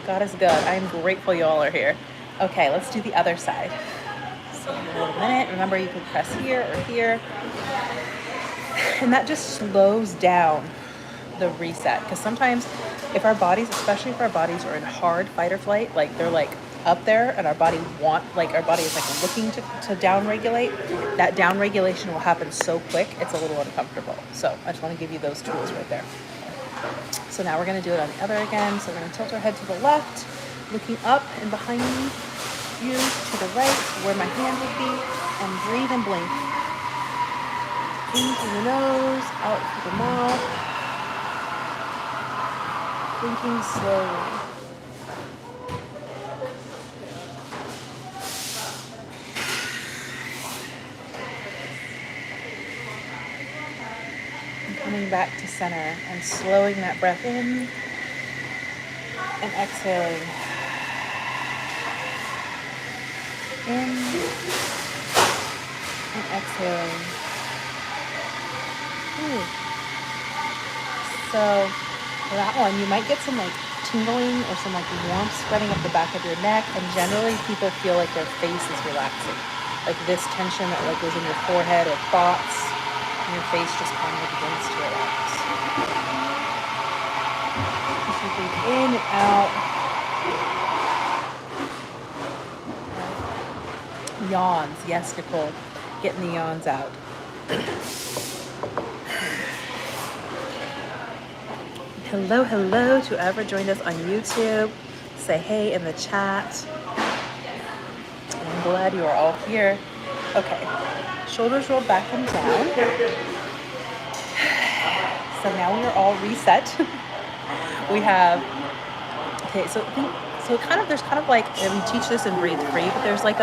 A: God is good. I'm grateful you all are here. Okay, let's do the other side. So a little minute. Remember, you can press here or here. And that just slows down the reset. Because sometimes if our bodies, especially if our bodies are in hard fight or flight, like they're like up there and our body is like looking to down regulate, that down regulation will happen so quick, it's a little uncomfortable. So I just want to give you those tools right there. So now we're going to do it on the other again. So we're going to tilt our head to the left, looking up and behind you to the right, where my hand would be, and breathe and blink. In through the nose, out through the mouth. Blinking slowly. Coming back to center and slowing that breath in and exhaling. In and exhaling. Ooh. So for that one, you might get some like tingling or some like warmth spreading up the back of your neck, and generally people feel like their face is relaxing. Like this tension that like was in your forehead or thoughts. Your face just kind of begins to relax. As you breathe in and out. Yawns. Yes, Nicole. Getting the yawns out. Hello, hello to whoever joined us on YouTube. Say hey in the chat. I'm glad you are all here. Okay, shoulders rolled back and down. So now we are all reset. We have, okay, so there's kind of like, and we teach this in Breathe Free, but there's like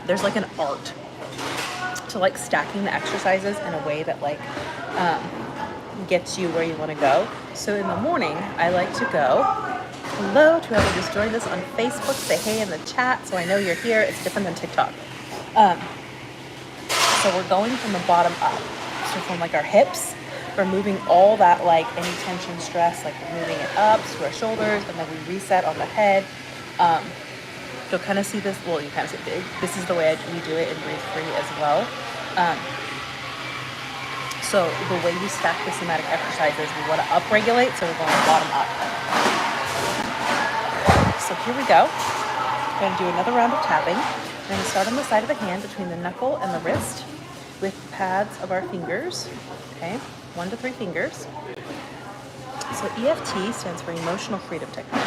A: there's like an art to like stacking the exercises in a way that like gets you where you want to go. So in the morning, I like to go, hello to whoever just joined us on Facebook, say hey in the chat so I know you're here. It's different than TikTok. So we're going from the bottom up. So from like our hips, we're moving all that, like any tension, stress, like we're moving it up to our shoulders, and then we reset on the head. You'll kind of see this, well, you kind of see it. This is the way we do it in Breathe Free as well. So the way we stack the somatic exercises, we want to upregulate, so we're going bottom up. So here we go. We're going to do another round of tapping. We're going to start on the side of the hand between the knuckle and the wrist with pads of our fingers. Okay, 1 to 3 fingers. So EFT stands for Emotional Freedom Technique.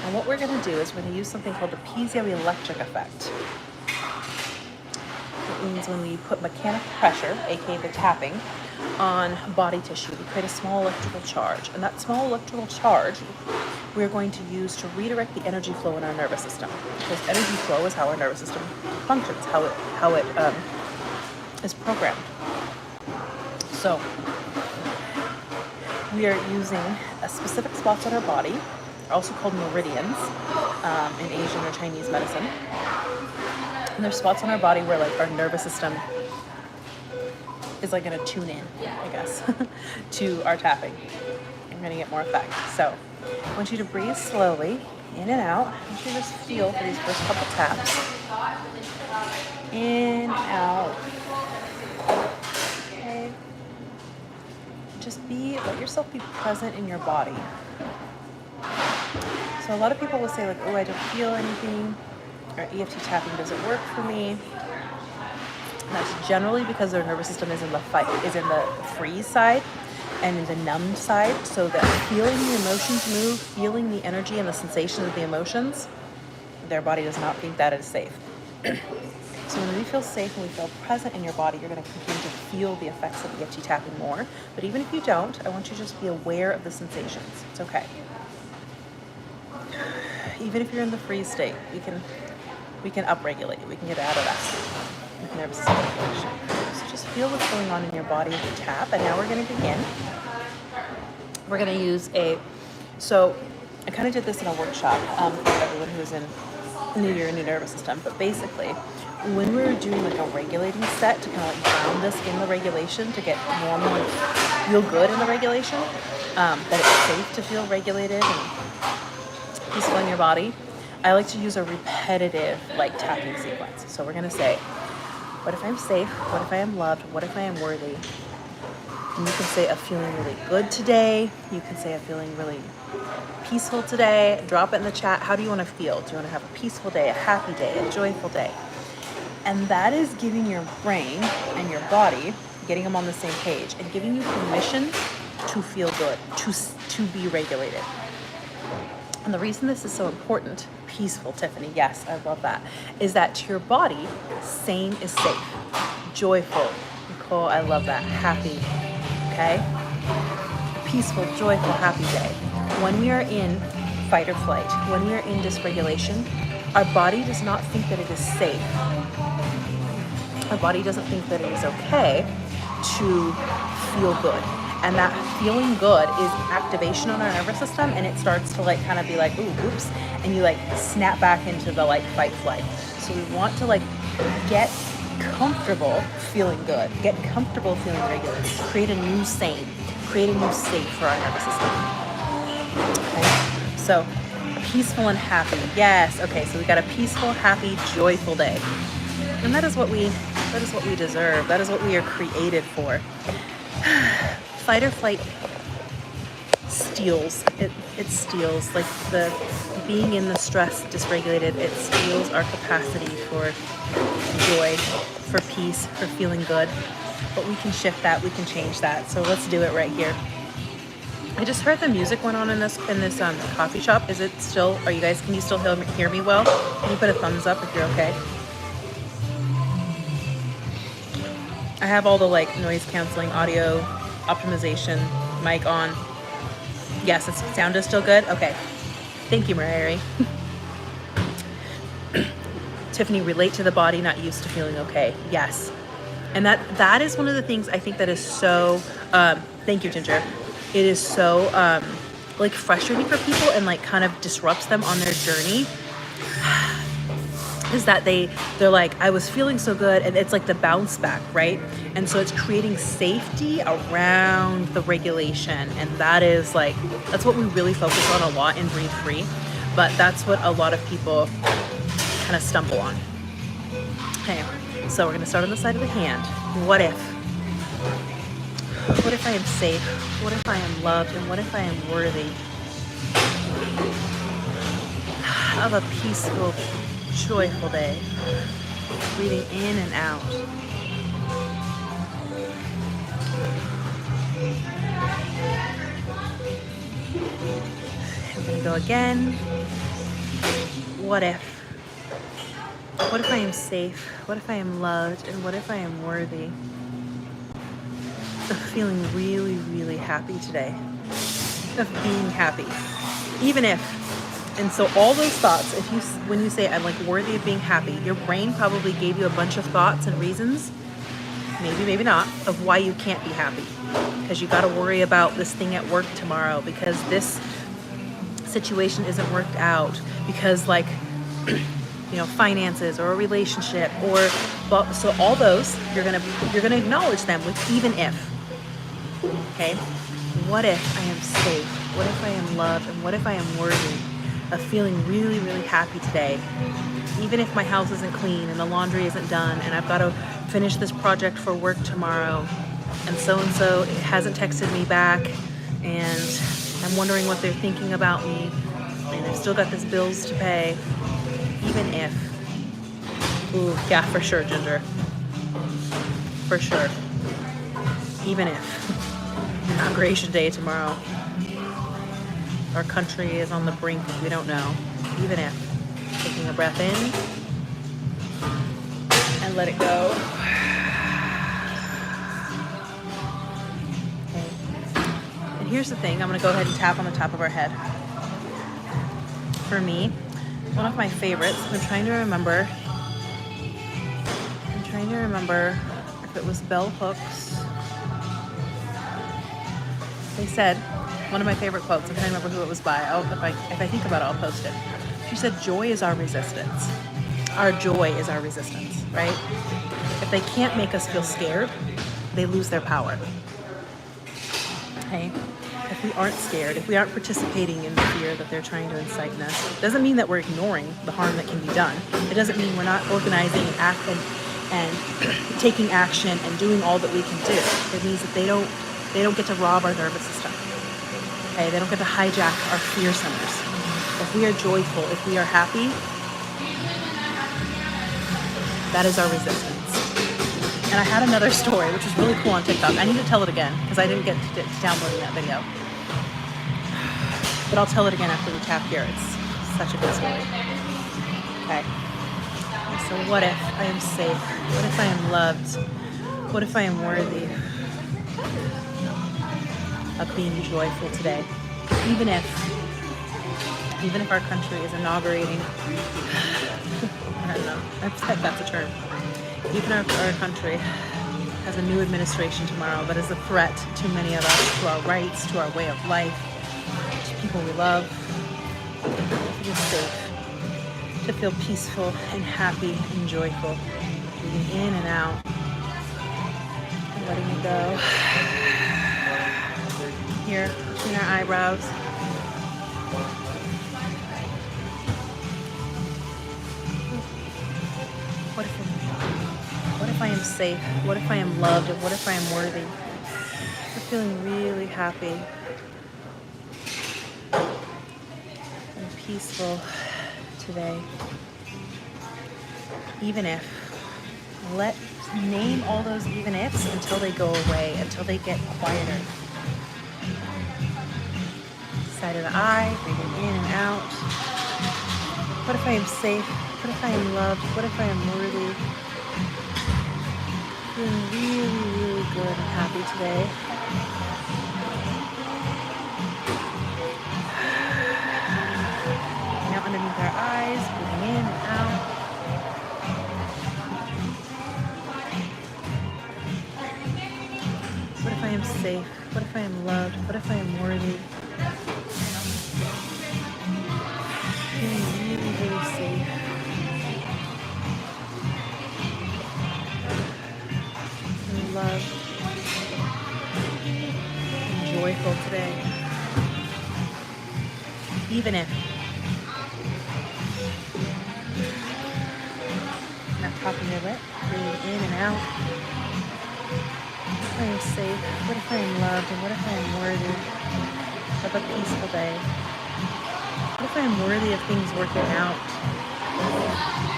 A: And what we're going to do is we're going to use something called the piezoelectric effect. It means when we put mechanical pressure, aka the tapping, on body tissue, we create a small electrical charge. And that small electrical charge we're going to use to redirect the energy flow in our nervous system. Because energy flow is how our nervous system functions, how it is programmed. So we are using specific spots on our body, also called meridians in Asian or Chinese medicine. And there's spots on our body where like our nervous system is like going to tune in, I guess, to our tapping. I'm going to get more effect. So I want you to breathe slowly in and out. I want you to just feel for these first couple taps. In, out. Okay. Just let yourself be present in your body. So a lot of people will say like, oh, I don't feel anything, or EFT tapping doesn't work for me. And that's generally because their nervous system is in the freeze side and in the numbed side, so that feeling the emotions move, feeling the energy and the sensation of the emotions, their body does not think that is safe. So when we feel safe and we feel present in your body, you're going to continue to feel the effects of EFT tapping more. But even if you don't, I want you to just be aware of the sensations. It's okay. Even if you're in the freeze state, we can upregulate. We can get out of that with nervous system regulation. So just feel what's going on in your body as you tap. And now we're going to begin. We're going to use so I kind of did this in a workshop for everyone who's in New Year, New Nervous System. But basically, when we're doing like a regulating set to kind of like ground us in the regulation to get normal and feel good in the regulation, that it's safe to feel regulated and peaceful in your body, I like to use a repetitive like tapping sequence. So we're going to say, what if I'm safe? What if I am loved? What if I am worthy? And you can say, I'm feeling really good today. You can say, I'm feeling really peaceful today. Drop it in the chat. How do you want to feel? Do you want to have a peaceful day, a happy day, a joyful day? And that is giving your brain and your body, getting them on the same page and giving you permission to feel good, to be regulated. And the reason this is so important, peaceful, Tiffany, yes, I love that, is that to your body, sane is safe. Joyful, Nicole, I love that. Happy, okay? Peaceful, joyful, happy day. When we are in fight or flight, when we are in dysregulation, our body does not think that it is safe. Our body doesn't think that it is okay to feel good. And that feeling good is activation on our nervous system, and it starts to like kind of be like, ooh, oops, and you like snap back into the like fight flight. So we want to like get comfortable feeling good, get comfortable feeling regulated, create a new sane, create a new safe for our nervous system. Okay, so peaceful and happy, yes. Okay, so we got a peaceful, happy, joyful day, and that is what we deserve. That is what we are created for. Fight or flight steals. It steals, like the being in the stress dysregulated, it steals our capacity for joy, for peace, for feeling good. But we can shift that, we can change that. So let's do it right here. I just heard the music went on in this coffee shop. Is it still? Are you guys? Can you still hear me well? Can you put a thumbs up if you're okay? I have all the like noise canceling, audio optimization, mic on. Yes, the sound is still good. Okay, thank you, Mary. Tiffany, relate to the body, not used to feeling okay. Yes, and that is one of the things I think that is so. Thank you, Ginger. It is so like frustrating for people and like kind of disrupts them on their journey. Is that they're like, I was feeling so good, and it's like the bounce back, right? And so it's creating safety around the regulation, and that's what we really focus on a lot in Breathe Free, but that's what a lot of people kind of stumble on. Okay, so we're gonna start on the side of the hand. What if I am safe? What if I am loved? And what if I am worthy of a peaceful, joyful day? Breathing in and out. I'm gonna go again. What if? What if I am safe? What if I am loved? And what if I am worthy of feeling really, really happy today? Of being happy. Even if. And so all those thoughts, when you say I'm like worthy of being happy, your brain probably gave you a bunch of thoughts and reasons, maybe not, of why you can't be happy. Because you got to worry about this thing at work tomorrow, because this situation isn't worked out, because like, finances or a relationship so all those, you're gonna acknowledge them with even if. Okay? What if I am safe? What if I am loved? And what if I am worthy of feeling really, really happy today? Even if my house isn't clean and the laundry isn't done and I've got to finish this project for work tomorrow, and so hasn't texted me back, and I'm wondering what they're thinking about me, and I've still got these bills to pay. Even if. Ooh, yeah, for sure, Ginger. For sure. Even if. Inauguration day tomorrow. Our country is on the brink. We don't know. Even if. Taking a breath in. And let it go. Okay. And here's the thing. I'm going to go ahead and tap on the top of our head. For me, one of my favorites, I'm trying to remember if it was Bell Hooks. They said, one of my favorite quotes, I'm trying to remember who it was by. If I think about it, I'll post it. She said, joy is our resistance. Our joy is our resistance, right? If they can't make us feel scared, they lose their power. Okay? If we aren't scared, if we aren't participating in the fear that they're trying to incite in us, doesn't mean that we're ignoring the harm that can be done. It doesn't mean we're not organizing and taking action and doing all that we can do. It means that they don't get to rob our nervous system. Okay, they don't get to hijack our fear centers. If we are joyful, if we are happy, that is our resistance. And I had another story, which was really cool on TikTok. I need to tell it again because I didn't get to downloading that video. But I'll tell it again after we tap here. It's such a good story. Okay. So what if I am safe? What if I am loved? What if I am worthy of being joyful today? Even if our country is inaugurating, I don't know, that's a term. Even our country has a new administration tomorrow that is a threat to many of us, to our rights, to our way of life, to people we love. To feel safe, to feel peaceful and happy and joyful. Breathing in and out, and letting it go. Here, between our eyebrows. What if I am safe? What if I am loved? And what if I am worthy? I'm feeling really happy and peaceful today. Even if. Name all those even ifs until they go away, until they get quieter. side of the eye, breathing in and out. What if I am safe? What if I am loved? What if I am worthy? Feeling really, really good and happy today. Now underneath our eyes, breathing in and out. What if I am safe? What if I am loved? What if I am worthy? Feeling really, really safe. And loved. And joyful today. Even if not popping your lip, breathe in and out. What if I am safe? What if I am loved? And what if I am worthy of a peaceful day? What if I am worthy of things working out?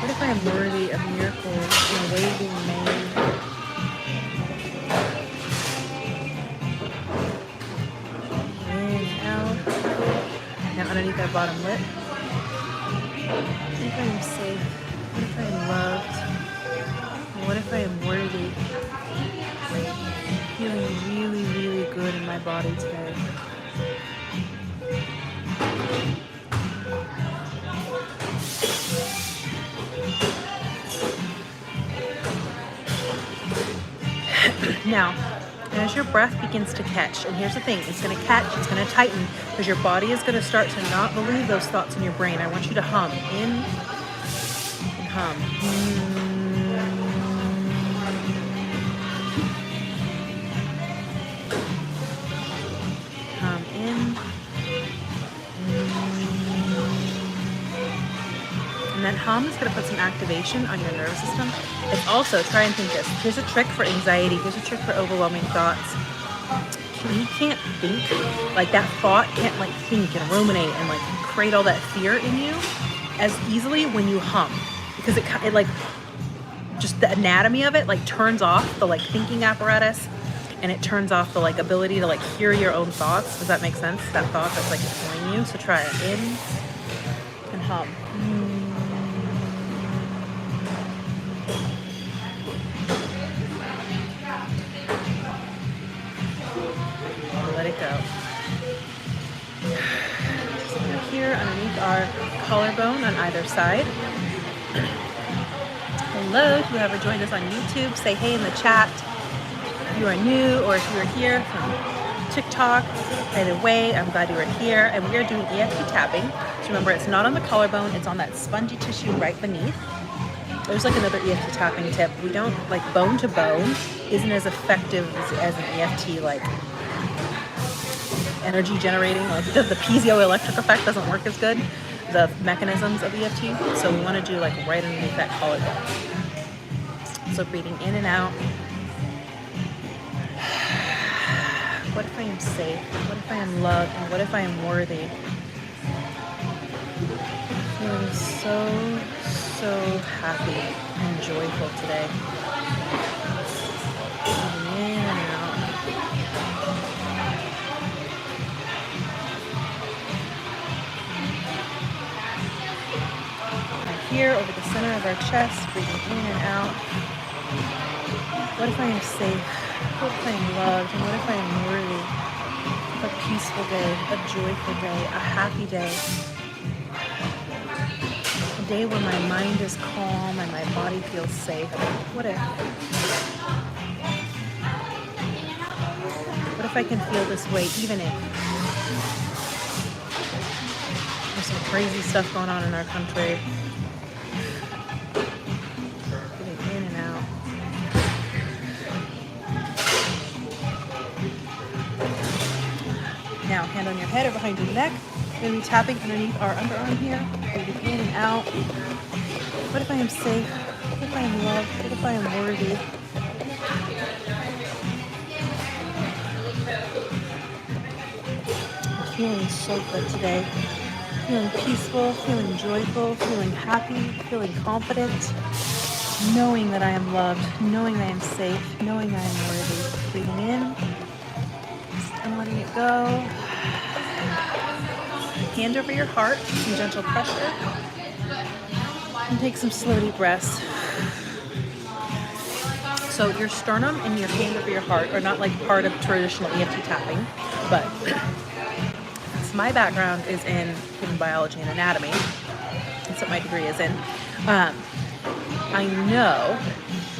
A: What if I am worthy of miracles and a way being made? In and out. Now underneath our bottom lip. What if I am safe? What if I am loved? And what if I am worthy? Feeling really, really good in my body today. Now, as your breath begins to catch, and here's the thing, it's going to catch, it's going to tighten, because your body is going to start to not believe those thoughts in your brain. I want you to hum in and hum. Hum in. And that hum is going to put some activation on your nervous system. It's also, try and think this. Here's a trick for anxiety. Here's a trick for overwhelming thoughts. You can't think, like that thought can't like think and ruminate and like create all that fear in you as easily when you hum. Because it like, just the anatomy of it like turns off the like thinking apparatus, and it turns off the like ability to like hear your own thoughts. Does that make sense? That thought that's like annoying you. So try it. In and hum. Let it go. So here underneath our collarbone on either side. Hello, whoever joined us on YouTube, say hey in the chat. If you are new or if you are here from TikTok, either way, I'm glad you are here. And we are doing EFT tapping. So remember, it's not on the collarbone, it's on that spongy tissue right beneath. There's like another EFT tapping tip. We don't, like bone to bone isn't as effective as an EFT like energy generating, like the piezoelectric effect doesn't work as good, the mechanisms of EFT. So we want to do like right underneath that collarbone. So breathing in and out. What if I am safe? What if I am loved? And what if I am worthy? Feeling so happy and joyful today. Breathing in and out. Here over the center of our chest, breathing in and out. What if I am safe? What if I am loved? And what if I am worthy of a peaceful day, a joyful day, a happy day? A day where my mind is calm and my body feels safe. What if? What if I can feel this way even if there's some crazy stuff going on in our country? Now, hand on your head or behind your neck. We're going to be tapping underneath our underarm here. Breathing in and out. What if I am safe? What if I am loved? What if I am worthy? I'm feeling so good today. Feeling peaceful, feeling joyful, feeling happy, feeling confident. Knowing that I am loved, knowing I am safe, knowing I am worthy. Breathing in and letting it go. hand over your heart, some gentle pressure, and take some slow deep breaths. So your sternum and your hand over your heart are not like part of traditional EFT tapping, but since my background is in human biology and anatomy, that's what my degree is in, I know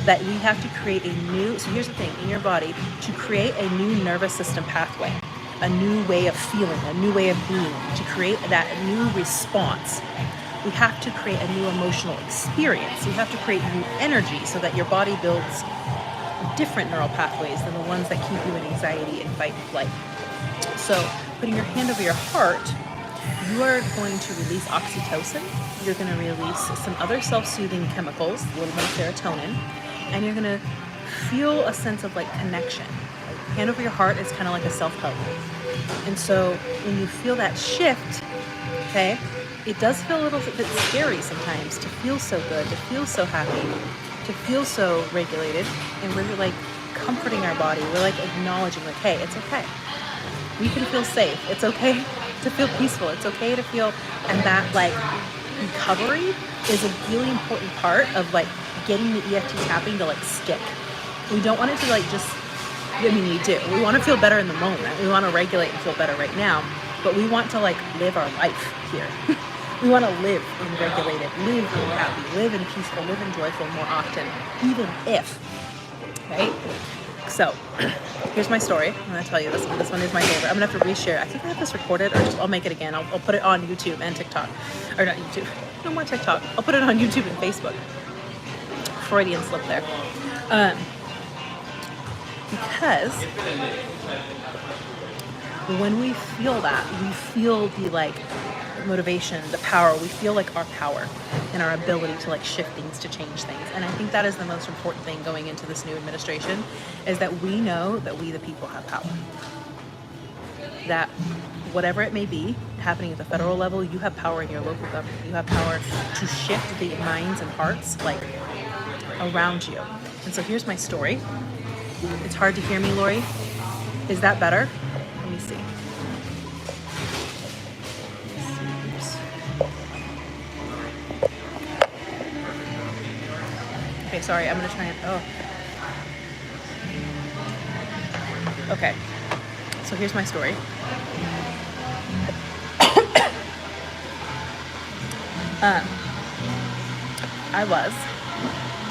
A: that we have to create a new, so here's the thing, in your body, to create a new nervous system pathway, a new way of feeling, a new way of being, to create that new response. We have to create a new emotional experience. We have to create new energy so that your body builds different neural pathways than the ones that keep you in anxiety and fight and flight. So putting your hand over your heart, you are going to release oxytocin. You're going to release some other self-soothing chemicals, a little bit of serotonin, and you're going to feel a sense of like connection. Like, hand over your heart is kind of like a self-hug. And so when you feel that shift, okay, it does feel a little bit scary sometimes to feel so good, to feel so happy, to feel so regulated, and we're like comforting our body. We're like acknowledging like, hey, it's okay. We can feel safe. It's okay to feel peaceful. It's okay to feel, and that like recovery is a really important part of like getting the EFT tapping to like stick. We don't want it to like just, I mean, we do. We want to feel better in the moment. We want to regulate and feel better right now, but we want to like live our life here. We want to live in regulated, live in happy, live in peaceful, live in joyful more often, even if, right? So here's my story. I'm going to tell you this one. This one is my favorite. I'm going to have to reshare. I think I have this recorded, or just, I'll make it again. I'll put it on YouTube and TikTok. Or not YouTube. No more TikTok. I'll put it on YouTube and Facebook. Freudian slip there. Because when we feel that, we feel the like motivation, the power, we feel like our power and our ability to like shift things, to change things. And I think that is the most important thing going into this new administration, is that we know that we the people have power. That whatever it may be happening at the federal level, you have power in your local government. You have power to shift the minds and hearts like around you. And so here's my story. It's hard to hear me, Lori. Is that better? Let me see. Okay, sorry, I'm gonna try and, okay, so here's my story. I was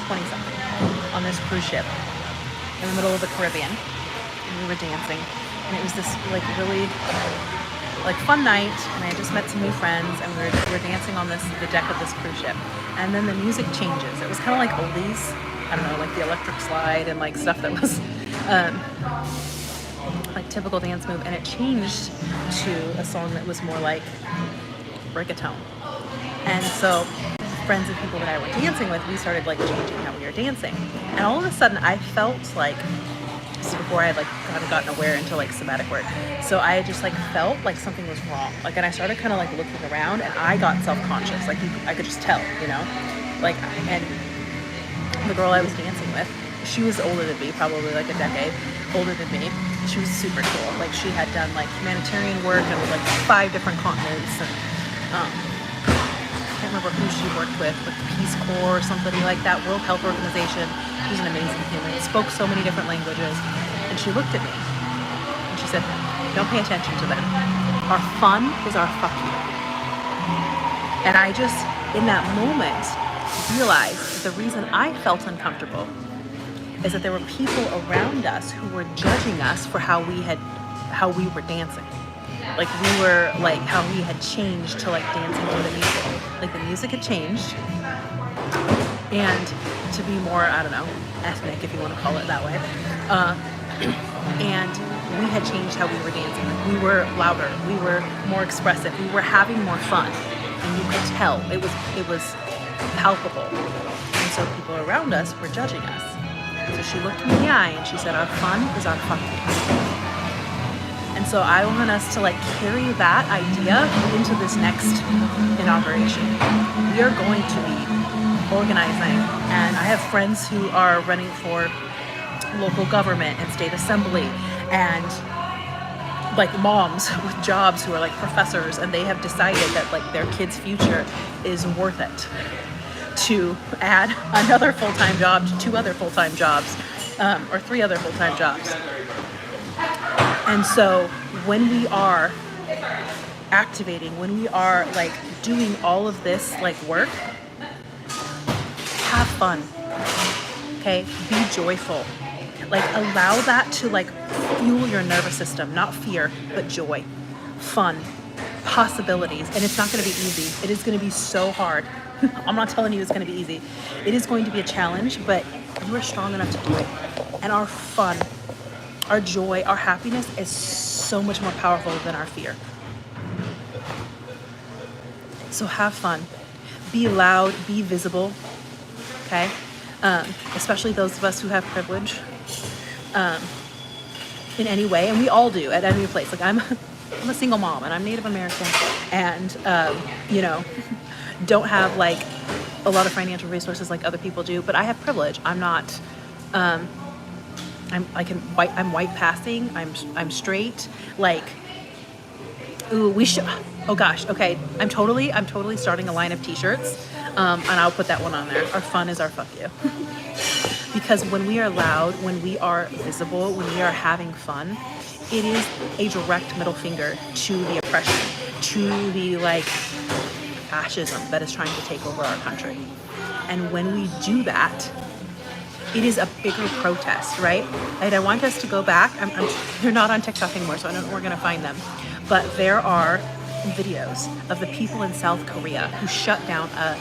A: 20-something on this cruise ship in the middle of the Caribbean, and we were dancing, and it was this like really like fun night, and I just met some new friends, and we were dancing on the deck of this cruise ship, and then the music changes. It was kind of like oldies, I don't know, like the electric slide and like stuff that was like typical dance move, and it changed to a song that was more like reggaeton. And so friends and people that I were dancing with, we started like changing how we were dancing, and all of a sudden I felt like, this is before I had like kind of gotten aware into like somatic work, so I just like felt like something was wrong, like, and I started kind of like looking around, and I got self-conscious, like I could just tell, you know, like, and the girl I was dancing with, she was older than me, probably like a decade older than me. She was super cool. Like, she had done like humanitarian work and was like 5 different continents, and I can't remember who she worked with, like Peace Corps or somebody like that, World Health Organization. She was an amazing human, spoke so many different languages, and she looked at me and she said, "Don't pay attention to them. Our fun is our fuck you." And I just, in that moment, realized that the reason I felt uncomfortable is that there were people around us who were judging us for how we were dancing. Like, we were like, how we had changed to like dancing to the music. Like, the music had changed, and to be more, I don't know, ethnic, if you want to call it that way. And we had changed how we were dancing. Like, we were louder, we were more expressive, we were having more fun, and you could tell. It was palpable. And so people around us were judging us. So she looked me in the eye and she said, "Our fun is our fuck you." And so I want us to like carry that idea into this next inauguration. We are going to be organizing, and I have friends who are running for local government and state assembly, and like moms with jobs who are like professors, and they have decided that like their kid's future is worth it to add another full-time job to 2 other full-time jobs, or 3 other full-time jobs. And so when we are activating, when we are like doing all of this like work, have fun, okay? Be joyful. Like allow that to like fuel your nervous system, not fear, but joy, fun, possibilities. And it's not going to be easy. It is going to be so hard. I'm not telling you it's going to be easy. It is going to be a challenge, but you are strong enough to do it. And our fun, our joy, our happiness is so much more powerful than our fear. So have fun. Be loud, be visible, okay? Especially those of us who have privilege in any way, and we all do at any place. Like I'm a single mom, and I'm Native American, and you know, don't have like a lot of financial resources like other people do, but I have privilege. I'm not. I'm white passing. I'm straight. Like, ooh, we should. Oh gosh. Okay. I'm totally starting a line of T-shirts, and I'll put that one on there. Our fun is our fuck you. Because when we are loud, when we are visible, when we are having fun, it is a direct middle finger to the oppression, to the like fascism that is trying to take over our country. And when we do that, it is a bigger protest, right? And I want us to go back. They're not on TikTok anymore, so I don't know where we're going to find them. But there are videos of the people in South Korea who shut down a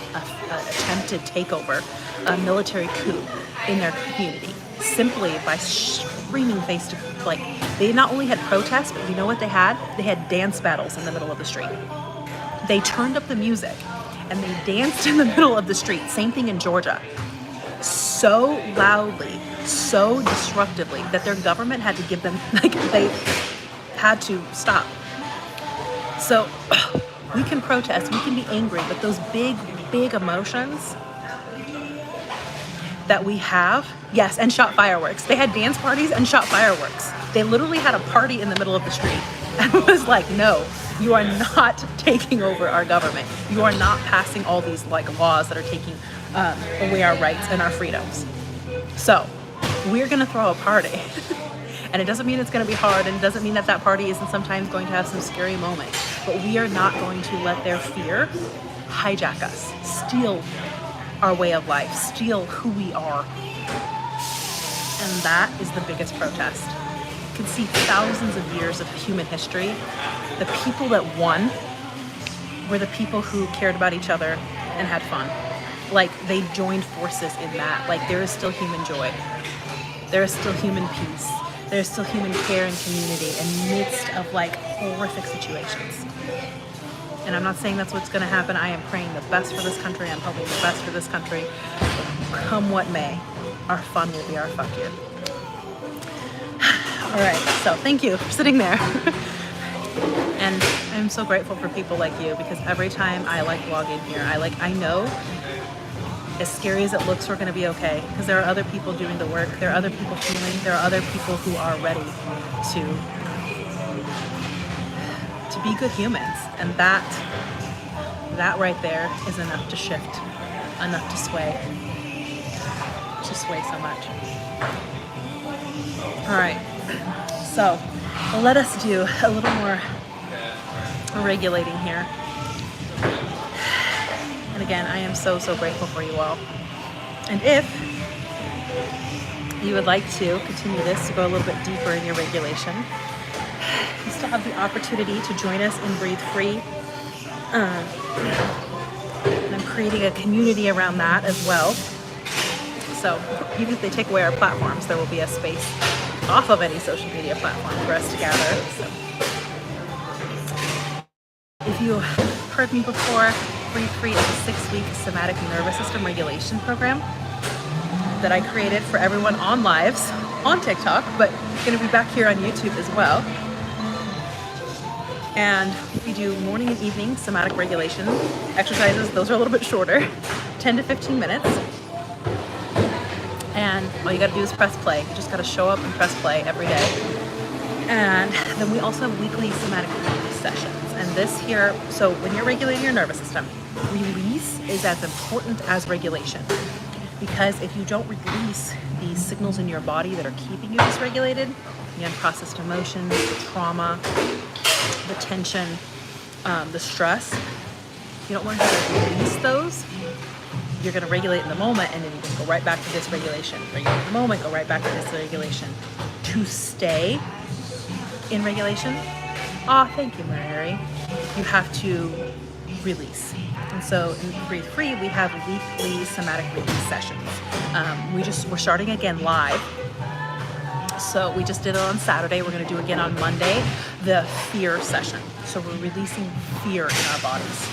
A: attempted takeover, a military coup in their community, simply by screaming face to face. Like, they not only had protests, but you know what they had? They had dance battles in the middle of the street. They turned up the music and they danced in the middle of the street. Same thing in Georgia. So loudly, so disruptively that their government had to give them, like, they had to stop. So we can protest, we can be angry, but those big emotions that we have, yes, and shot fireworks. They had dance parties and shot fireworks. They literally had a party in the middle of the street and was like, no, you are not taking over our government. You are not passing all these like laws that are taking away our rights and our freedoms. So we're gonna throw a party. And it doesn't mean it's gonna be hard, and it doesn't mean that that party isn't sometimes going to have some scary moments, but we are not going to let their fear hijack us, steal our way of life, steal who we are. And that is the biggest protest. You can see thousands of years of human history. The people that won were the people who cared about each other and had fun. Like, they joined forces in that. Like, there is still human joy. There is still human peace. There's still human care and community in the midst of like horrific situations. And I'm not saying that's what's going to happen. I am praying the best for this country. I'm hoping the best for this country. Come what may, our fun will be our fuck you. All right, so thank you for sitting there. And I'm so grateful for people like you, because every time I like blogging here, I know as scary as it looks, we're going to be okay, because there are other people doing the work. There are other people feeling. There are other people who are ready to be good humans. And that right there is enough to shift, enough to sway so much. All right, so let us do a little more regulating here. And again, I am so grateful for you all. And if you would like to continue this, to go a little bit deeper in your regulation, you still have the opportunity to join us in Breathe Free. And I'm creating a community around that as well. So even if they take away our platforms, there will be a space off of any social media platform for us to gather. So if you heard me before, Breathe Free is a 6-week somatic nervous system regulation program that I created for everyone on lives on TikTok, but going to be back here on YouTube as well. And we do morning and evening somatic regulation exercises. Those are a little bit shorter, 10 to 15 minutes. And all you got to do is press play. You just got to show up and press play every day. And then we also have weekly somatic release sessions. And this here, so when you're regulating your nervous system, release is as important as regulation. Because if you don't release these signals in your body that are keeping you dysregulated, the unprocessed emotions, the trauma, the tension, the stress, you don't learn how to release those, you're going to regulate in the moment, and then you can go right back to dysregulation. Regulate in the moment, go right back to dysregulation. To stay in regulation, thank you, Mary, you have to release. And so in Breathe Free, we have weekly somatic release sessions. We're starting again live. So we just did it on Saturday. We're going to do again on Monday, the fear session. So we're releasing fear in our bodies,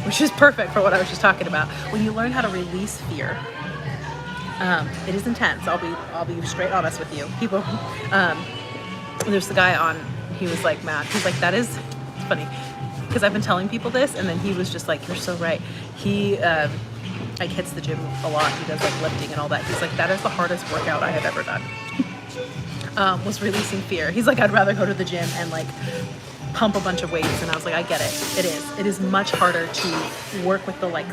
A: which is perfect for what I was just talking about. When you learn how to release fear, it is intense. I'll be straight honest with you. People, there's the guy on. He was like mad. He's like, it's funny because I've been telling people this, and then he was just like, "You're so right." He like hits the gym a lot. He does like lifting and all that. He's like, that is the hardest workout I have ever done. Was releasing fear. He's like, I'd rather go to the gym and like pump a bunch of weights. And I was like, I get it. It is much harder to work with the like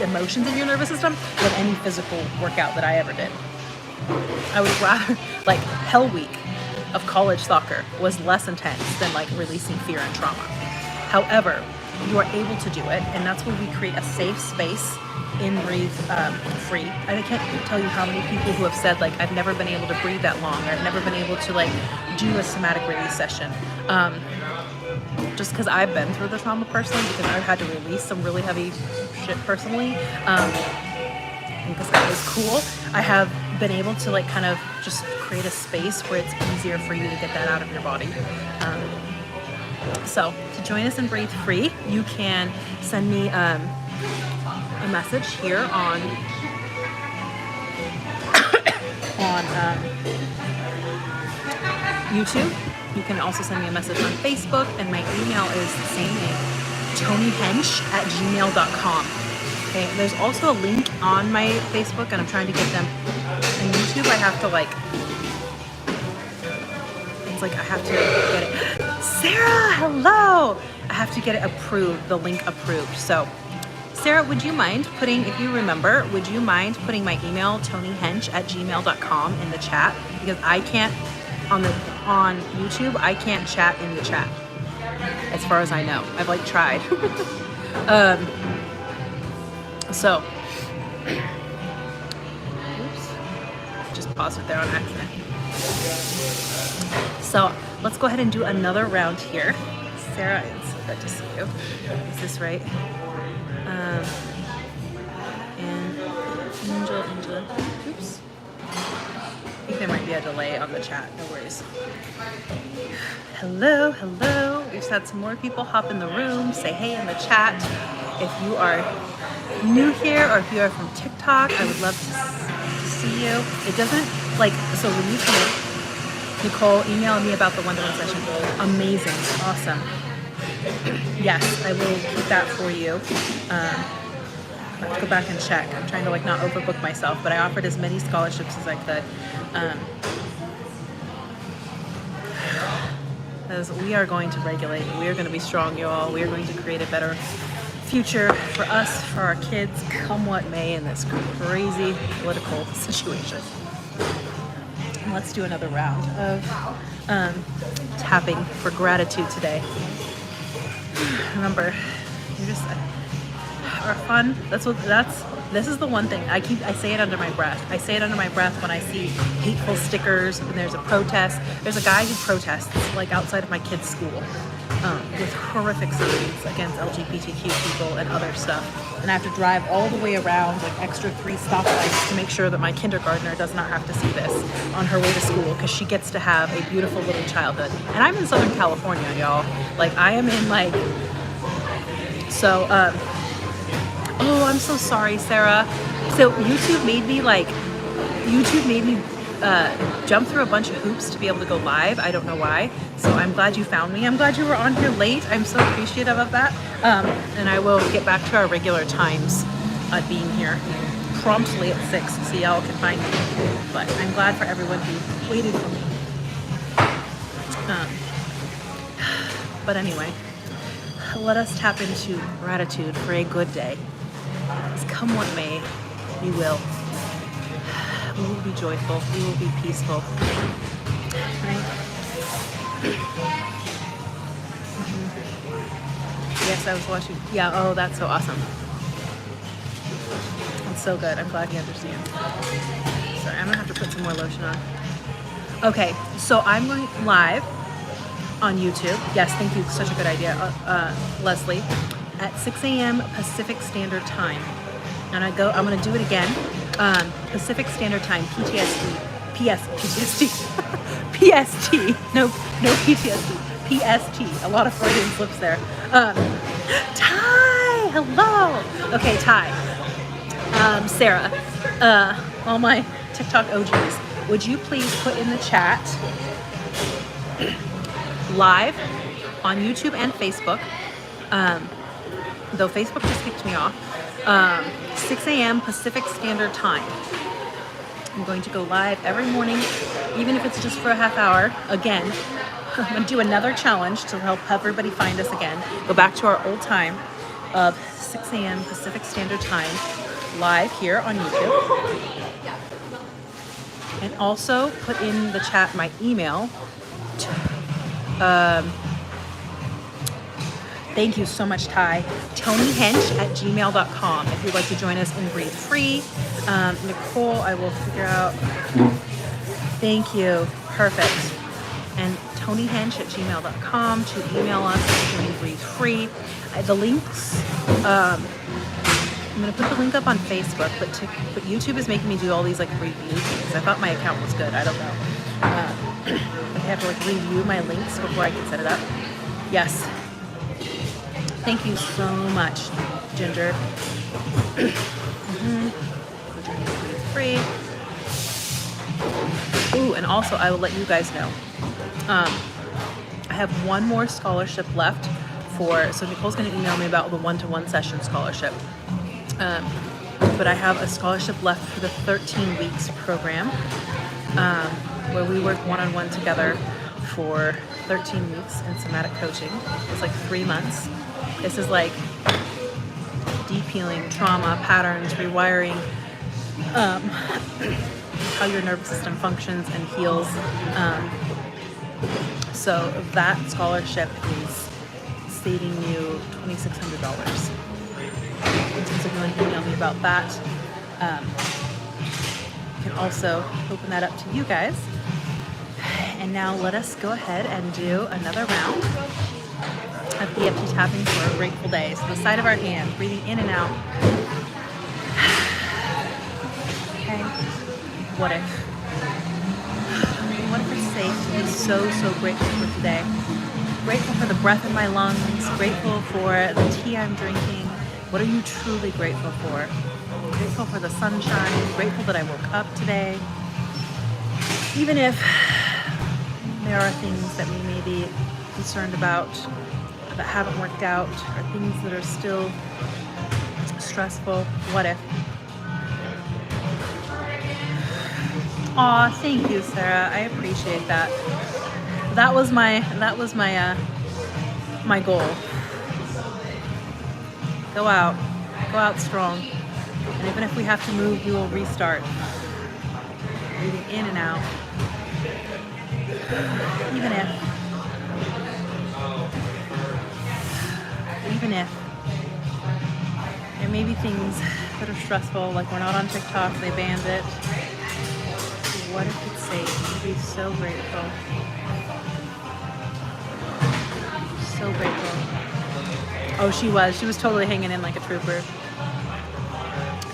A: emotions in your nervous system than any physical workout that I ever did. I would rather, like, Hell Week of college soccer was less intense than like releasing fear and trauma. However, you are able to do it, and that's where we create a safe space in Breathe Free. I can't tell you how many people who have said like, I've never been able to breathe that long, or I've never been able to like do a somatic release session. Just because I've been through the trauma personally, because I've had to release some really heavy shit personally, and because that was cool, I have been able to like kind of just create a space where it's easier for you to get that out of your body. So to join us in Breathe Free, you can send me a message here on YouTube. You can also send me a message on Facebook, and my email is the same name, tonihench@gmail.com. Okay, there's also a link on my Facebook, and I'm trying to get them. On YouTube, I have to like, it's like I have to get it. Sarah, hello! I have to get it approved, the link approved. So, Sarah, would you mind putting, if you remember, would you mind putting my email, tonihench@gmail.com, in the chat? Because I can't, on YouTube, I can't chat in the chat, as far as I know. I've like tried. So, oops, just paused it there on accident. So let's go ahead and do another round here. Sarah, it's so good to see you. Is this right? And Angela, oops. I think there might be a delay on the chat, no worries. Hello. We've just had some more people hop in the room, say hey in the chat. If you are new here, or if you are from TikTok, I would love to see you. It doesn't, like, so when you come in, Nicole, email me about the one-to-one session. Amazing, awesome. Yes, I will keep that for you. I have to go back and check. I'm trying to like not overbook myself, but I offered as many scholarships as I could. As we are going to regulate, we are going to be strong, y'all. We are going to create a better future for us, for our kids, come what may in this crazy political situation. And let's do another round of tapping for gratitude today. Remember, you just are fun. This is the one thing I say it under my breath. I say it under my breath when I see hateful stickers, when there's a protest. There's a guy who protests like outside of my kid's school with horrific signs against LGBTQ people and other stuff. And I have to drive all the way around, like extra 3 stoplights, to make sure that my kindergartner does not have to see this on her way to school, because she gets to have a beautiful little childhood. And I'm in Southern California, y'all. Like, I am in like, so, oh, I'm so sorry, Sarah. So YouTube made me jump through a bunch of hoops to be able to go live. I don't know why. So I'm glad you found me. I'm glad you were on here late. I'm so appreciative of that. And I will get back to our regular times being here promptly at 6 so y'all can find me. But I'm glad for everyone who waited for me. But anyway, let us tap into gratitude for a good day. Come what may, we will. We will be joyful. We will be peaceful. Right? Yes, I was watching. Yeah, oh, that's so awesome. That's so good. I'm glad you understand. Sorry, I'm going to have to put some more lotion on. Okay, so I'm going live on YouTube. Yes, thank you. Such a good idea, Leslie. At 6 a.m. Pacific Standard Time. And I'm going to do it again. Pacific Standard Time, PST. No PTSD. PST. A lot of Freudian slips there. Ty, hello. Okay, Ty. Sarah, all my TikTok OGs, would you please put in the chat live on YouTube and Facebook, though Facebook just kicked me off, 6 a.m. Pacific Standard Time. I'm going to go live every morning, even if it's just for a half hour. Again, I'm going to do another challenge to help everybody find us again. Go back to our old time of 6 a.m. Pacific Standard Time, live here on YouTube. And also put in the chat my email. Thank you so much, Ty. Toni Hench at gmail.com if you'd like to join us in Breathe Free. Nicole, I will figure out. Thank you. Perfect. And Toni Hench at gmail.com to email us to join Breathe Free. The links, I'm going to put the link up on Facebook, but YouTube is making me do all these like review things. I thought my account was good. I don't know. I have to like review my links before I can set it up. Yes. Thank you so much, Ginger. Free. Ooh, and also I will let you guys know. I have one more scholarship left so Nicole's going to email me about the one-to-one session scholarship. But I have a scholarship left for the 13 weeks program, where we work one-on-one together for 13 weeks in somatic coaching. It's like 3 months. This is like deep healing, trauma, patterns, rewiring, how your nervous system functions and heals. So that scholarship is saving you $2,600. So if you want to email me about that, you can also open that up to you guys. And now let us go ahead and do another round of EFT tapping for a grateful day. So the side of our hand, breathing in and out. Okay. What if? What if it's safe to be so grateful for today? Grateful for the breath in my lungs, grateful for the tea I'm drinking. What are you truly grateful for? Grateful for the sunshine, grateful that I woke up today. Even if there are things that we may be concerned about that haven't worked out, or things that are still stressful, what if? Aw, thank you, Sarah. I appreciate that. That was my goal. Go out strong. And even if we have to move, we will restart. Breathing in and out. Even if there may be things that are stressful, like we're not on TikTok, they banned it. What if it's safe? I'd be so grateful. So grateful. Oh, she was totally hanging in like a trooper.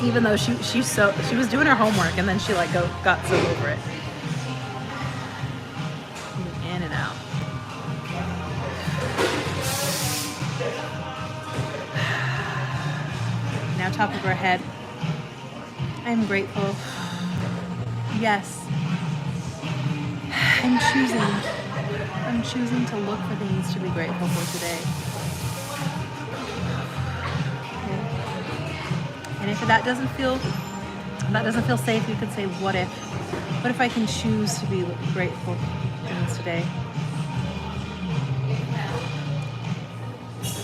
A: Even though she was doing her homework and then she like got so over it. In and out. Now top of her head. I'm grateful. Yes. I'm choosing to look for things to be grateful for today. Okay. And if that doesn't feel safe, you could say, what if I can choose to be grateful for things today?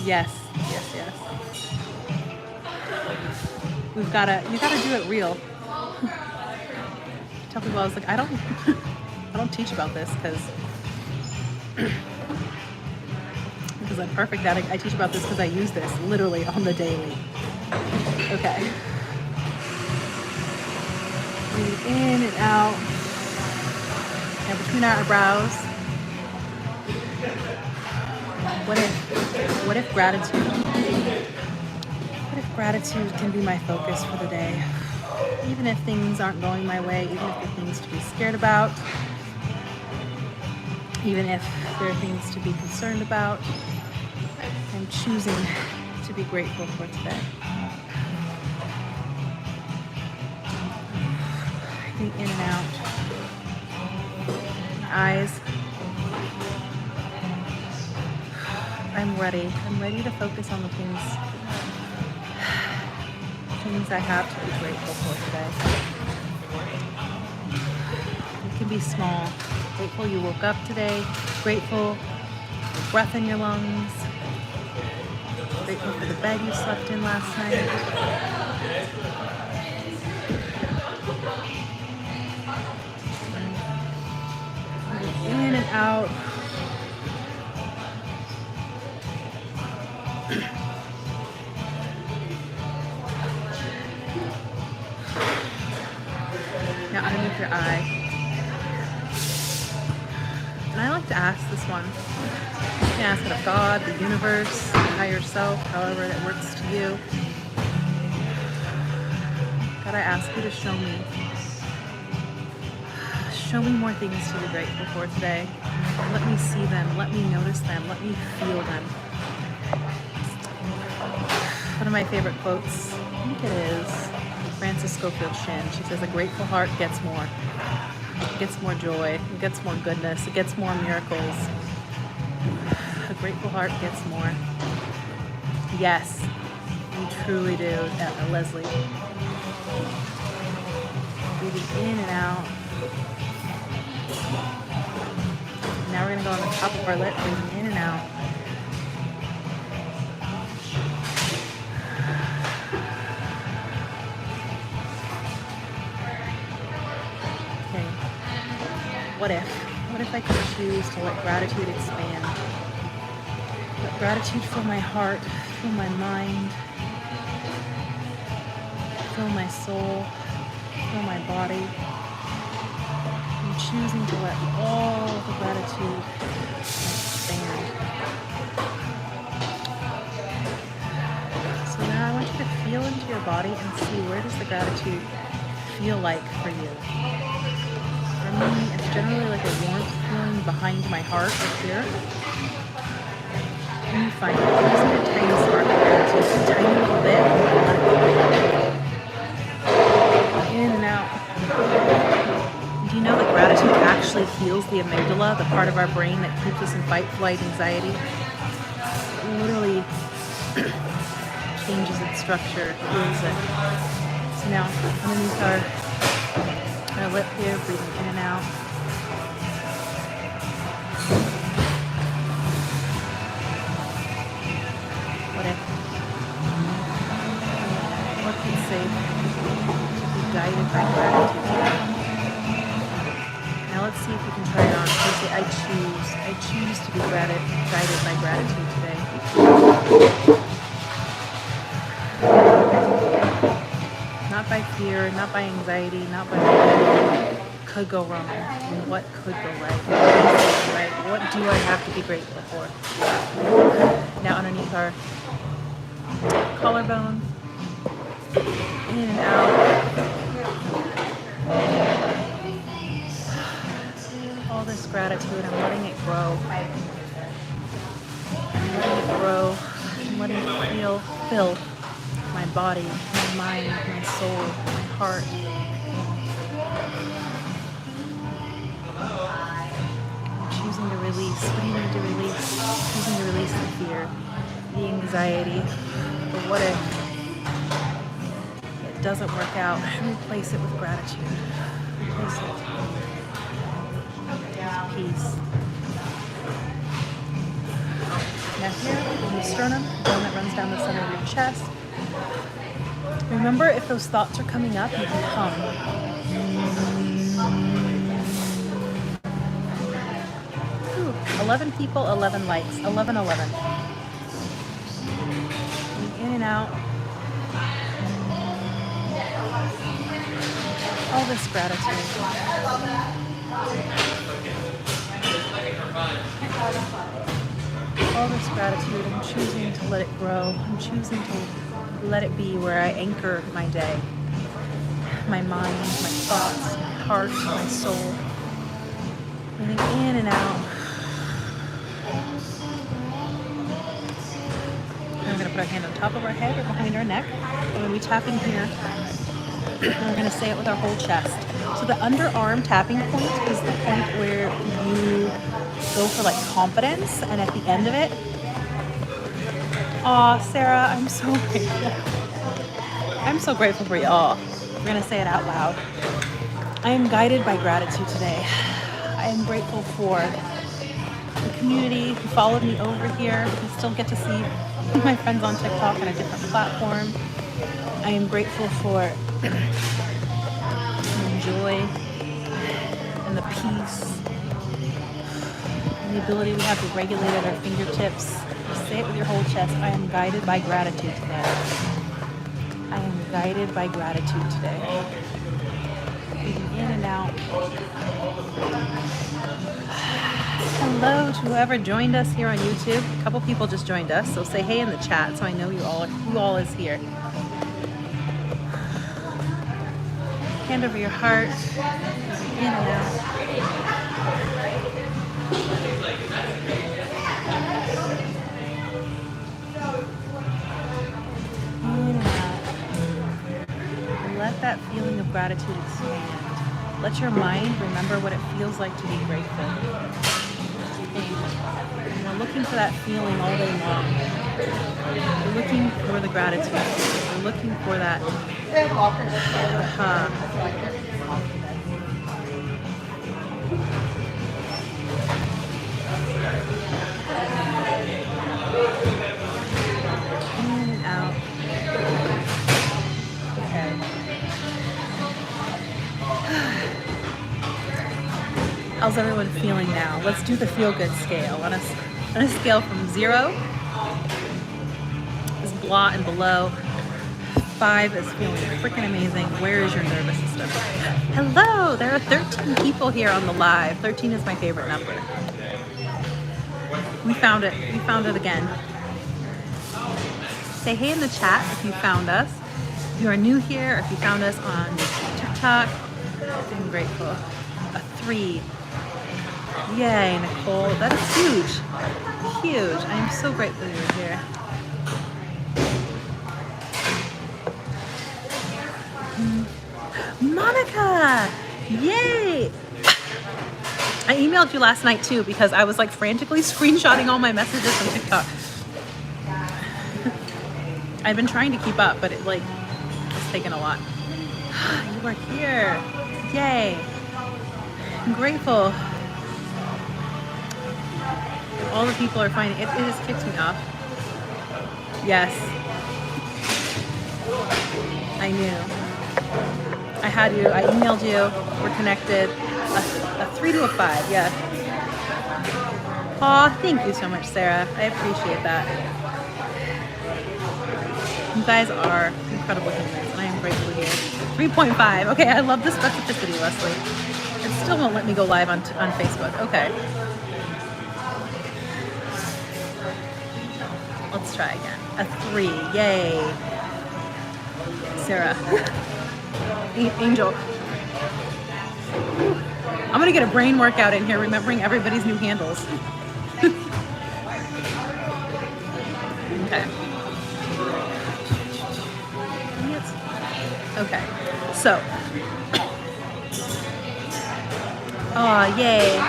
A: Yes. You gotta do it real. Tell people, I was like, I don't teach about this because I'm perfect at it. I teach about this because I use this literally on the daily. Okay. Breathe in and out. And between our brows. What if gratitude can be my focus for the day? Even if things aren't going my way, even if there are things to be scared about, even if there are things to be concerned about, I'm choosing to be grateful for today. Breathing in and out. Eyes. I'm ready. I'm ready to focus on the things I have to be grateful for today. It can be small. Grateful you woke up today. Grateful for the breath in your lungs. Grateful for the bed you slept in last night. In and out. Now underneath your eye. And I like to ask this one. You can ask it of God, the universe, your higher self, however that works to you. God, I ask you to show me more things to be grateful for today. Let me see them. Let me notice them. Let me feel them. One of my favorite quotes, I think it is Frances Scofield Shinn. She says, a grateful heart gets more. It gets more joy. It gets more goodness. It gets more miracles. A grateful heart gets more. Yes, you truly do, Leslie. Breathing in and out. Now we're going to go on the top of our lip, breathing in and out. Okay. What if I could choose to let gratitude expand? Let gratitude fill my heart, fill my mind, fill my soul, fill my body. I'm choosing to let all the gratitude expand. So now I want you to feel into your body and see, where does the gratitude feel like for you? For me, it's generally like a warmth feeling behind my heart up here. And you find it. Just a tiny spark of gratitude, a tiny little bit, and let it go. In and out. Do you know that gratitude actually heals the amygdala, the part of our brain that keeps us in fight, flight, anxiety? It literally changes its structure, heals it. So now, underneath our lip here, breathing in and out. What can say to be guided by gratitude? Now let's see if we can try it on. So say, I choose to be guided by gratitude today. Not by fear, not by anxiety, not by what could go wrong, and what could go right. Right? What do I have to be grateful for? Now underneath our collarbone, in and out. All this gratitude, I'm letting it grow. I'm letting it grow. I'm letting it fill my body, my mind, my soul, my heart. I'm choosing to release. What do you need to release? I'm choosing to release the fear, the anxiety, the what if it doesn't work out. And replace it with gratitude. Replace it with peace. Now here, in the sternum, the bone that runs down the center of your chest. Remember, if those thoughts are coming up, you can hum. Ooh, 11 people, 11 likes. 11, 11. In and out. All this gratitude. All this gratitude. I'm choosing to let it grow. I'm choosing to let it be where I anchor my day. My mind, my thoughts, my heart, my soul. Breathing in and out. I'm going to put our hand on top of our head or behind our neck. And when we tap in here, we're going to say it with our whole chest. So the underarm tapping point is the point where you go for like confidence, and at the end of it, aw, Sarah, I'm so grateful. I'm so grateful for y'all. We're going to say it out loud. I am guided by gratitude today. I am grateful for the community who followed me over here. I still get to see my friends on TikTok on a different platform. I am grateful for the joy and the peace and the ability we have to regulate at our fingertips. Say it with your whole chest. I am guided by gratitude today. I am guided by gratitude today. Breathing in and out. Hello to whoever joined us here on YouTube. A couple people just joined us, so say hey in the chat so I know who all is here. Hand over your heart. In and out. In and out. Let that feeling of gratitude expand. Let your mind remember what it feels like to be grateful. And we're looking for that feeling all day long. We're looking for the gratitude. We're looking for that. In and out. Okay. How's everyone feeling now? Let's do the feel-good scale. On a scale from 0 is blah and below. 5 is feeling freaking amazing. Where is your nervous system? Hello! There are 13 people here on the live. 13 is my favorite number. We found it. We found it again. Say hey in the chat if you found us. If you are new here, or if you found us on TikTok, I'm grateful. A 3. Yay, Nicole. That is huge. Huge. I am so grateful you're here. Monica! Yay! I emailed you last night too because I was like frantically screenshotting all my messages from TikTok. I've been trying to keep up, but it's taken a lot. You are here. Yay. I'm grateful. All the people are finding it. It just kicks me off. Yes. I knew. I had you. I emailed you. We're connected. A 3 to a 5. Yeah. Aw, thank you so much, Sarah. I appreciate that. You guys are incredible humans, and I am grateful here. 3.5. Okay, I love the specificity, Leslie. It still won't let me go live on Facebook. Okay. Let's try again. A 3. Yay. Sarah. Angel. I'm going to get a brain workout in here remembering everybody's new handles. Okay. Okay. So. Oh, yay.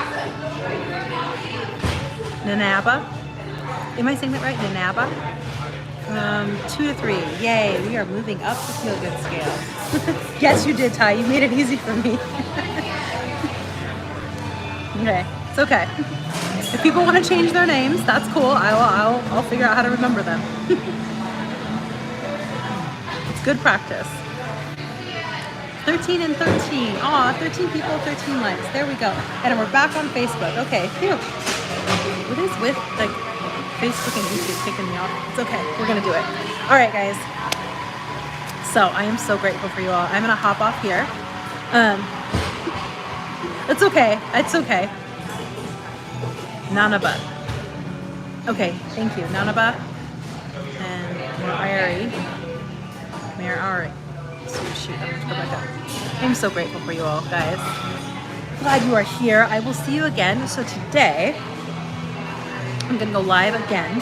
A: Nanaba. Am I saying that right? Nanaba? 2 to 3. Yay. We are moving up the feel-good scale. Yes, you did, Ty. You made it easy for me. Okay. It's okay. If people want to change their names, that's cool. I'll figure out how to remember them. It's good practice. 13 and 13. Aw, 13 people, 13 likes. There we go. And we're back on Facebook. Okay, phew. What is with like Facebook and YouTube kicking me off? It's okay. We're gonna do it. All right, guys. So I am so grateful for you all. I'm gonna hop off here. It's okay. It's okay. Nanaba. Okay, thank you, Nanaba and Mayor Ari. Shoot, I'm so grateful for you all, guys. Glad you are here. I will see you again. So today, I'm gonna go live again.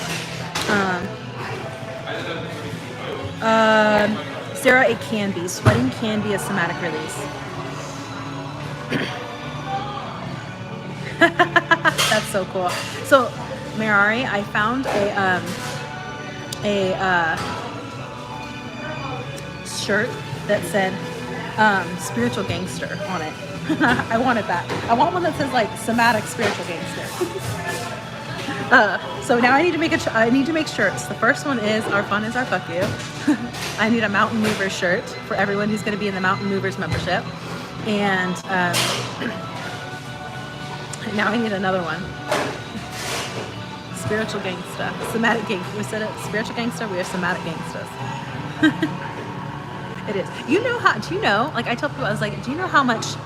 A: Sarah, it can be. Sweating can be a somatic release. That's so cool. So, Mirari, I found a shirt that said spiritual gangster on it. I wanted that. I want one that says like somatic spiritual gangster. So now I need to make shirts. The first one is our fun is our fuck you. I need a Mountain Movers shirt for everyone who's going to be in the Mountain Movers membership. And now I need another one. Spiritual gangsta. Somatic gangsta. We said it. Spiritual gangsta. We are somatic gangstas. It is. Do you know, like I tell people, I was like, do you know how much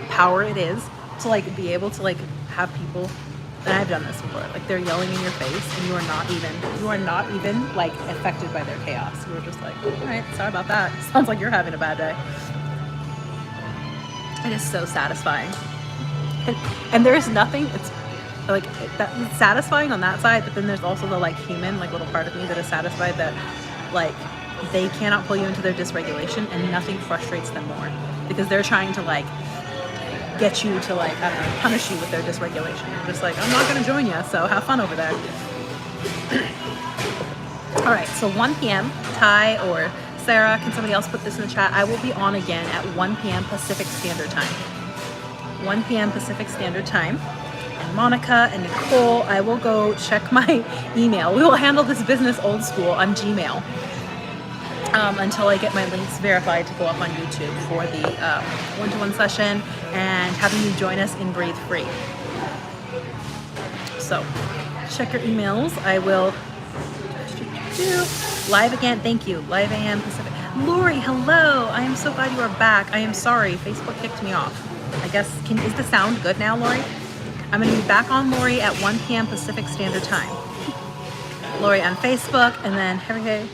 A: power it is to like be able to like have people, and I've done this before, like they're yelling in your face and you are not even like affected by their chaos. You're just like, all right, sorry about that. Sounds like you're having a bad day. It is so satisfying. And there's nothing, it's like it's satisfying on that side, but then there's also the like human, like little part of me that is satisfied that like they cannot pull you into their dysregulation and nothing frustrates them more because they're trying to like get you to like, I don't know, punish you with their dysregulation. You're just like, I'm not going to join you, so have fun over there. All right, so 1 p.m. Ty or Sarah, can somebody else put this in the chat? I will be on again at 1 p.m. Pacific Standard Time. 1 p.m. Pacific Standard Time. And Monica and Nicole, I will go check my email. We will handle this business old school on Gmail. Until I get my links verified to go up on YouTube for the one-to-one session and having you join us in Breathe Free. So check your emails. I will live again. Thank you. Live AM Pacific. Lori, hello. I am so glad you are back. I am sorry. Facebook kicked me off. I guess, is the sound good now, Lori? I'm going to be back on Lori at 1 p.m. Pacific Standard Time. Lori on Facebook, and then every day.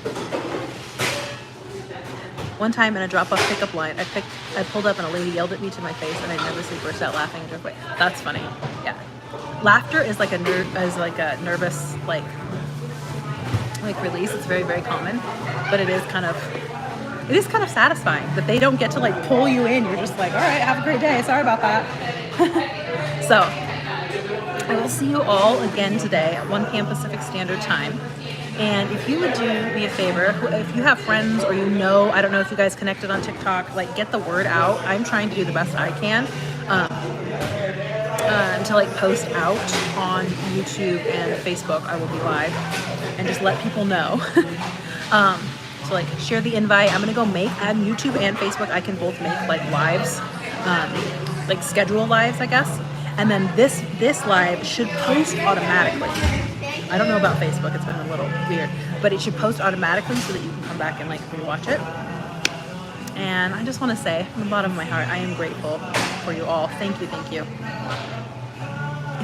A: One time in a drop-off pickup line, I pulled up and a lady yelled at me to my face, and I nervously burst out laughing and drove away. That's funny. Yeah, laughter is like a nervous like release. It's very, very common, but it is kind of satisfying that they don't get to like pull you in. You're just like, all right, have a great day. Sorry about that. So I will see you all again today at 1 p.m. Pacific Standard Time. And if you would do me a favor, if you have friends or you know, I don't know if you guys connected on TikTok, like get the word out. I'm trying to do the best I can to like post out on YouTube and Facebook. I will be live and just let people know. So like share the invite. I'm gonna go add YouTube and Facebook. I can both make like lives, like schedule lives, I guess. And then this live should post automatically. I don't know about Facebook, it's been a little weird, but it should post automatically so that you can come back and like rewatch it. And I just want to say, from the bottom of my heart, I am grateful for you all. Thank you, thank you.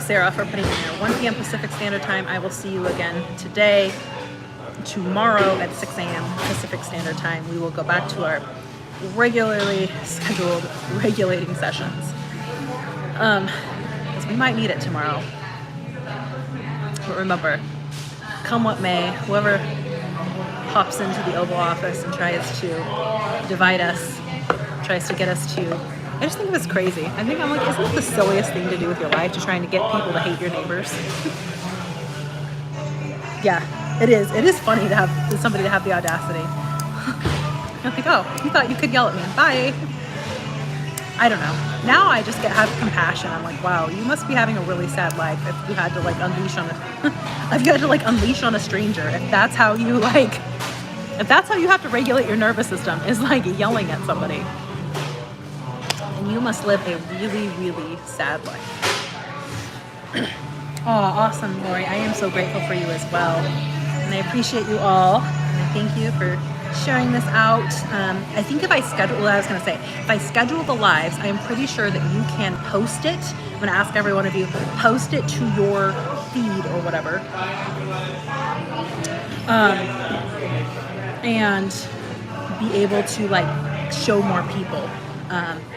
A: Sarah for putting in there. 1 p.m. Pacific Standard Time. I will see you again today, tomorrow at 6 a.m. Pacific Standard Time. We will go back to our regularly scheduled regulating sessions. Because we might need it tomorrow. But remember, come what may, whoever hops into the Oval Office and tries to divide us, tries to get us to, I just think it was crazy. I think I'm like, isn't it the silliest thing to do with your life, to trying to get people to hate your neighbors? Yeah, it is. It is funny to have somebody to have the audacity. I'm like, oh, you thought you could yell at me. Bye. I don't know. Now I just have compassion. I'm like, wow, you must be having a really sad life if you had to like unleash on a stranger. If that's how you have to regulate your nervous system, is like yelling at somebody. And you must live a really, really sad life. Oh, awesome, Lori. I am so grateful for you as well. And I appreciate you all. And I thank you for sharing this out. I think if I schedule the lives, I am pretty sure that you can post it. I'm going to ask every one of you, post it to your feed or whatever. And be able to like show more people.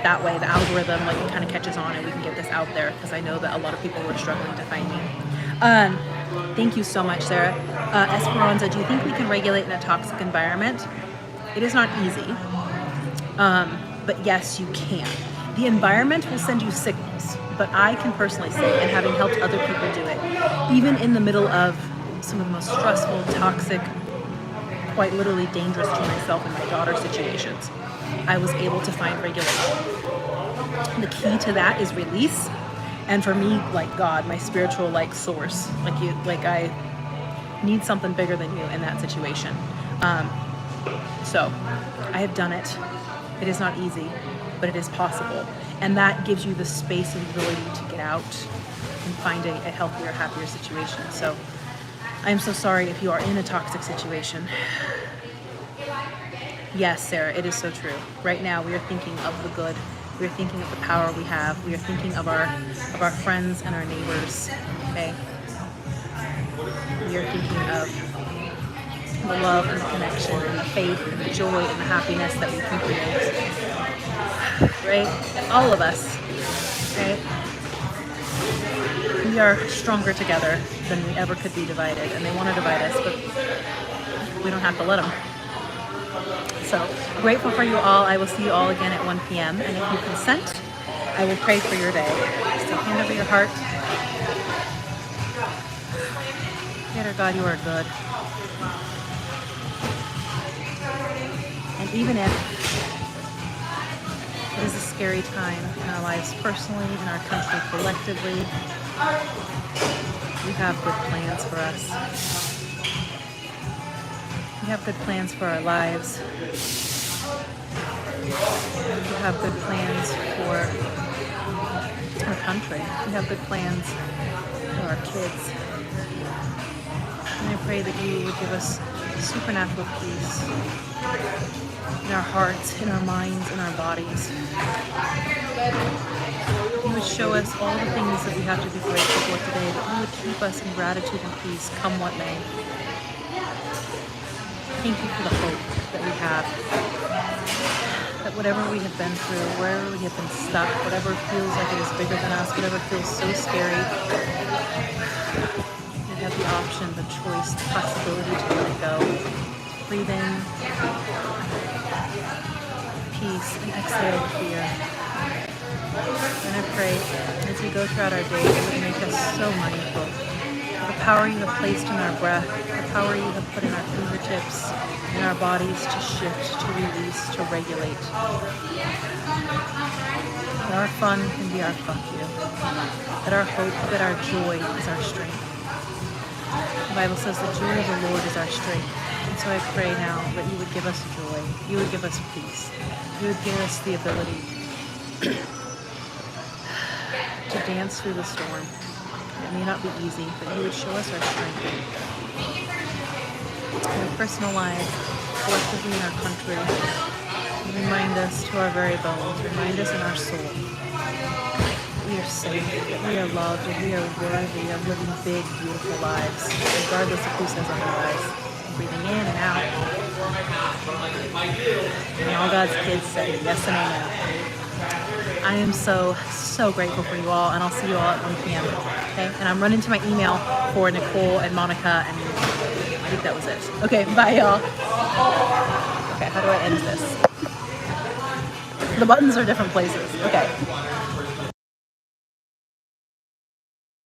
A: That way the algorithm like kind of catches on and we can get this out there, because I know that a lot of people were struggling to find me. Thank you so much, Sarah. Esperanza, do you think we can regulate in a toxic environment? It is not easy, but yes, you can. The environment will send you signals, but I can personally say, and having helped other people do it, even in the middle of some of the most stressful, toxic, quite literally dangerous to myself and my daughter situations, I was able to find regulation. The key to that is release. And for me, like God, my spiritual like source, I need something bigger than you in that situation. So I have done it. It is not easy, but it is possible. And that gives you the space and ability to get out and find a healthier, happier situation. So I am so sorry if you are in a toxic situation. Yes, Sarah, it is so true. Right now, we are thinking of the good. We are thinking of the power we have. We are thinking of our friends and our neighbors. Okay. We are thinking of the love and the connection and the faith and the joy and the happiness that we can create. Right? All of us. Right? We are stronger together than we ever could be divided. And they want to divide us, but we don't have to let them. So grateful for you all. I will see you all again at 1 p.m. And if you consent, I will pray for your day. So hand over your heart. Creator God, you are good. And even if it is a scary time in our lives personally, in our country collectively, you have good plans for us. We have good plans for our lives. We have good plans for our country. We have good plans for our kids. And I pray that you would give us supernatural peace in our hearts, in our minds, in our bodies. You would show us all the things that we have to be grateful for today, that you would keep us in gratitude and peace, come what may. Thank you for the hope that we have, that whatever we have been through, wherever we have been stuck, whatever feels like it is bigger than us, whatever feels so scary, we have the option, the choice, the possibility to let it go. Breathe in peace and exhale fear. And I pray as we go throughout our day, it would make us so mindful. The power you have placed in our breath, the power you have put in our fingertips, in our bodies to shift, to release, to regulate. That our fun can be our fuck you. That our hope, that our joy is our strength. The Bible says the joy of the Lord is our strength. And so I pray now that you would give us joy, you would give us peace, you would give us the ability to dance through the storm. It may not be easy, but you would show us our strength in our personal lives, collectively in our country. Remind us to our very bones, remind us in our soul that we are safe, that we are loved, and we are worthy of living big, beautiful lives, regardless of who says otherwise. Breathing in and out. And all God's kids say yes and amen. I am so grateful for you all, and I'll see you all at 1 p.m. Okay, and I'm running to my email for Nicole and Monica, and I think that was it. Okay, bye y'all. Okay, how do I end this? The buttons are different places. Okay.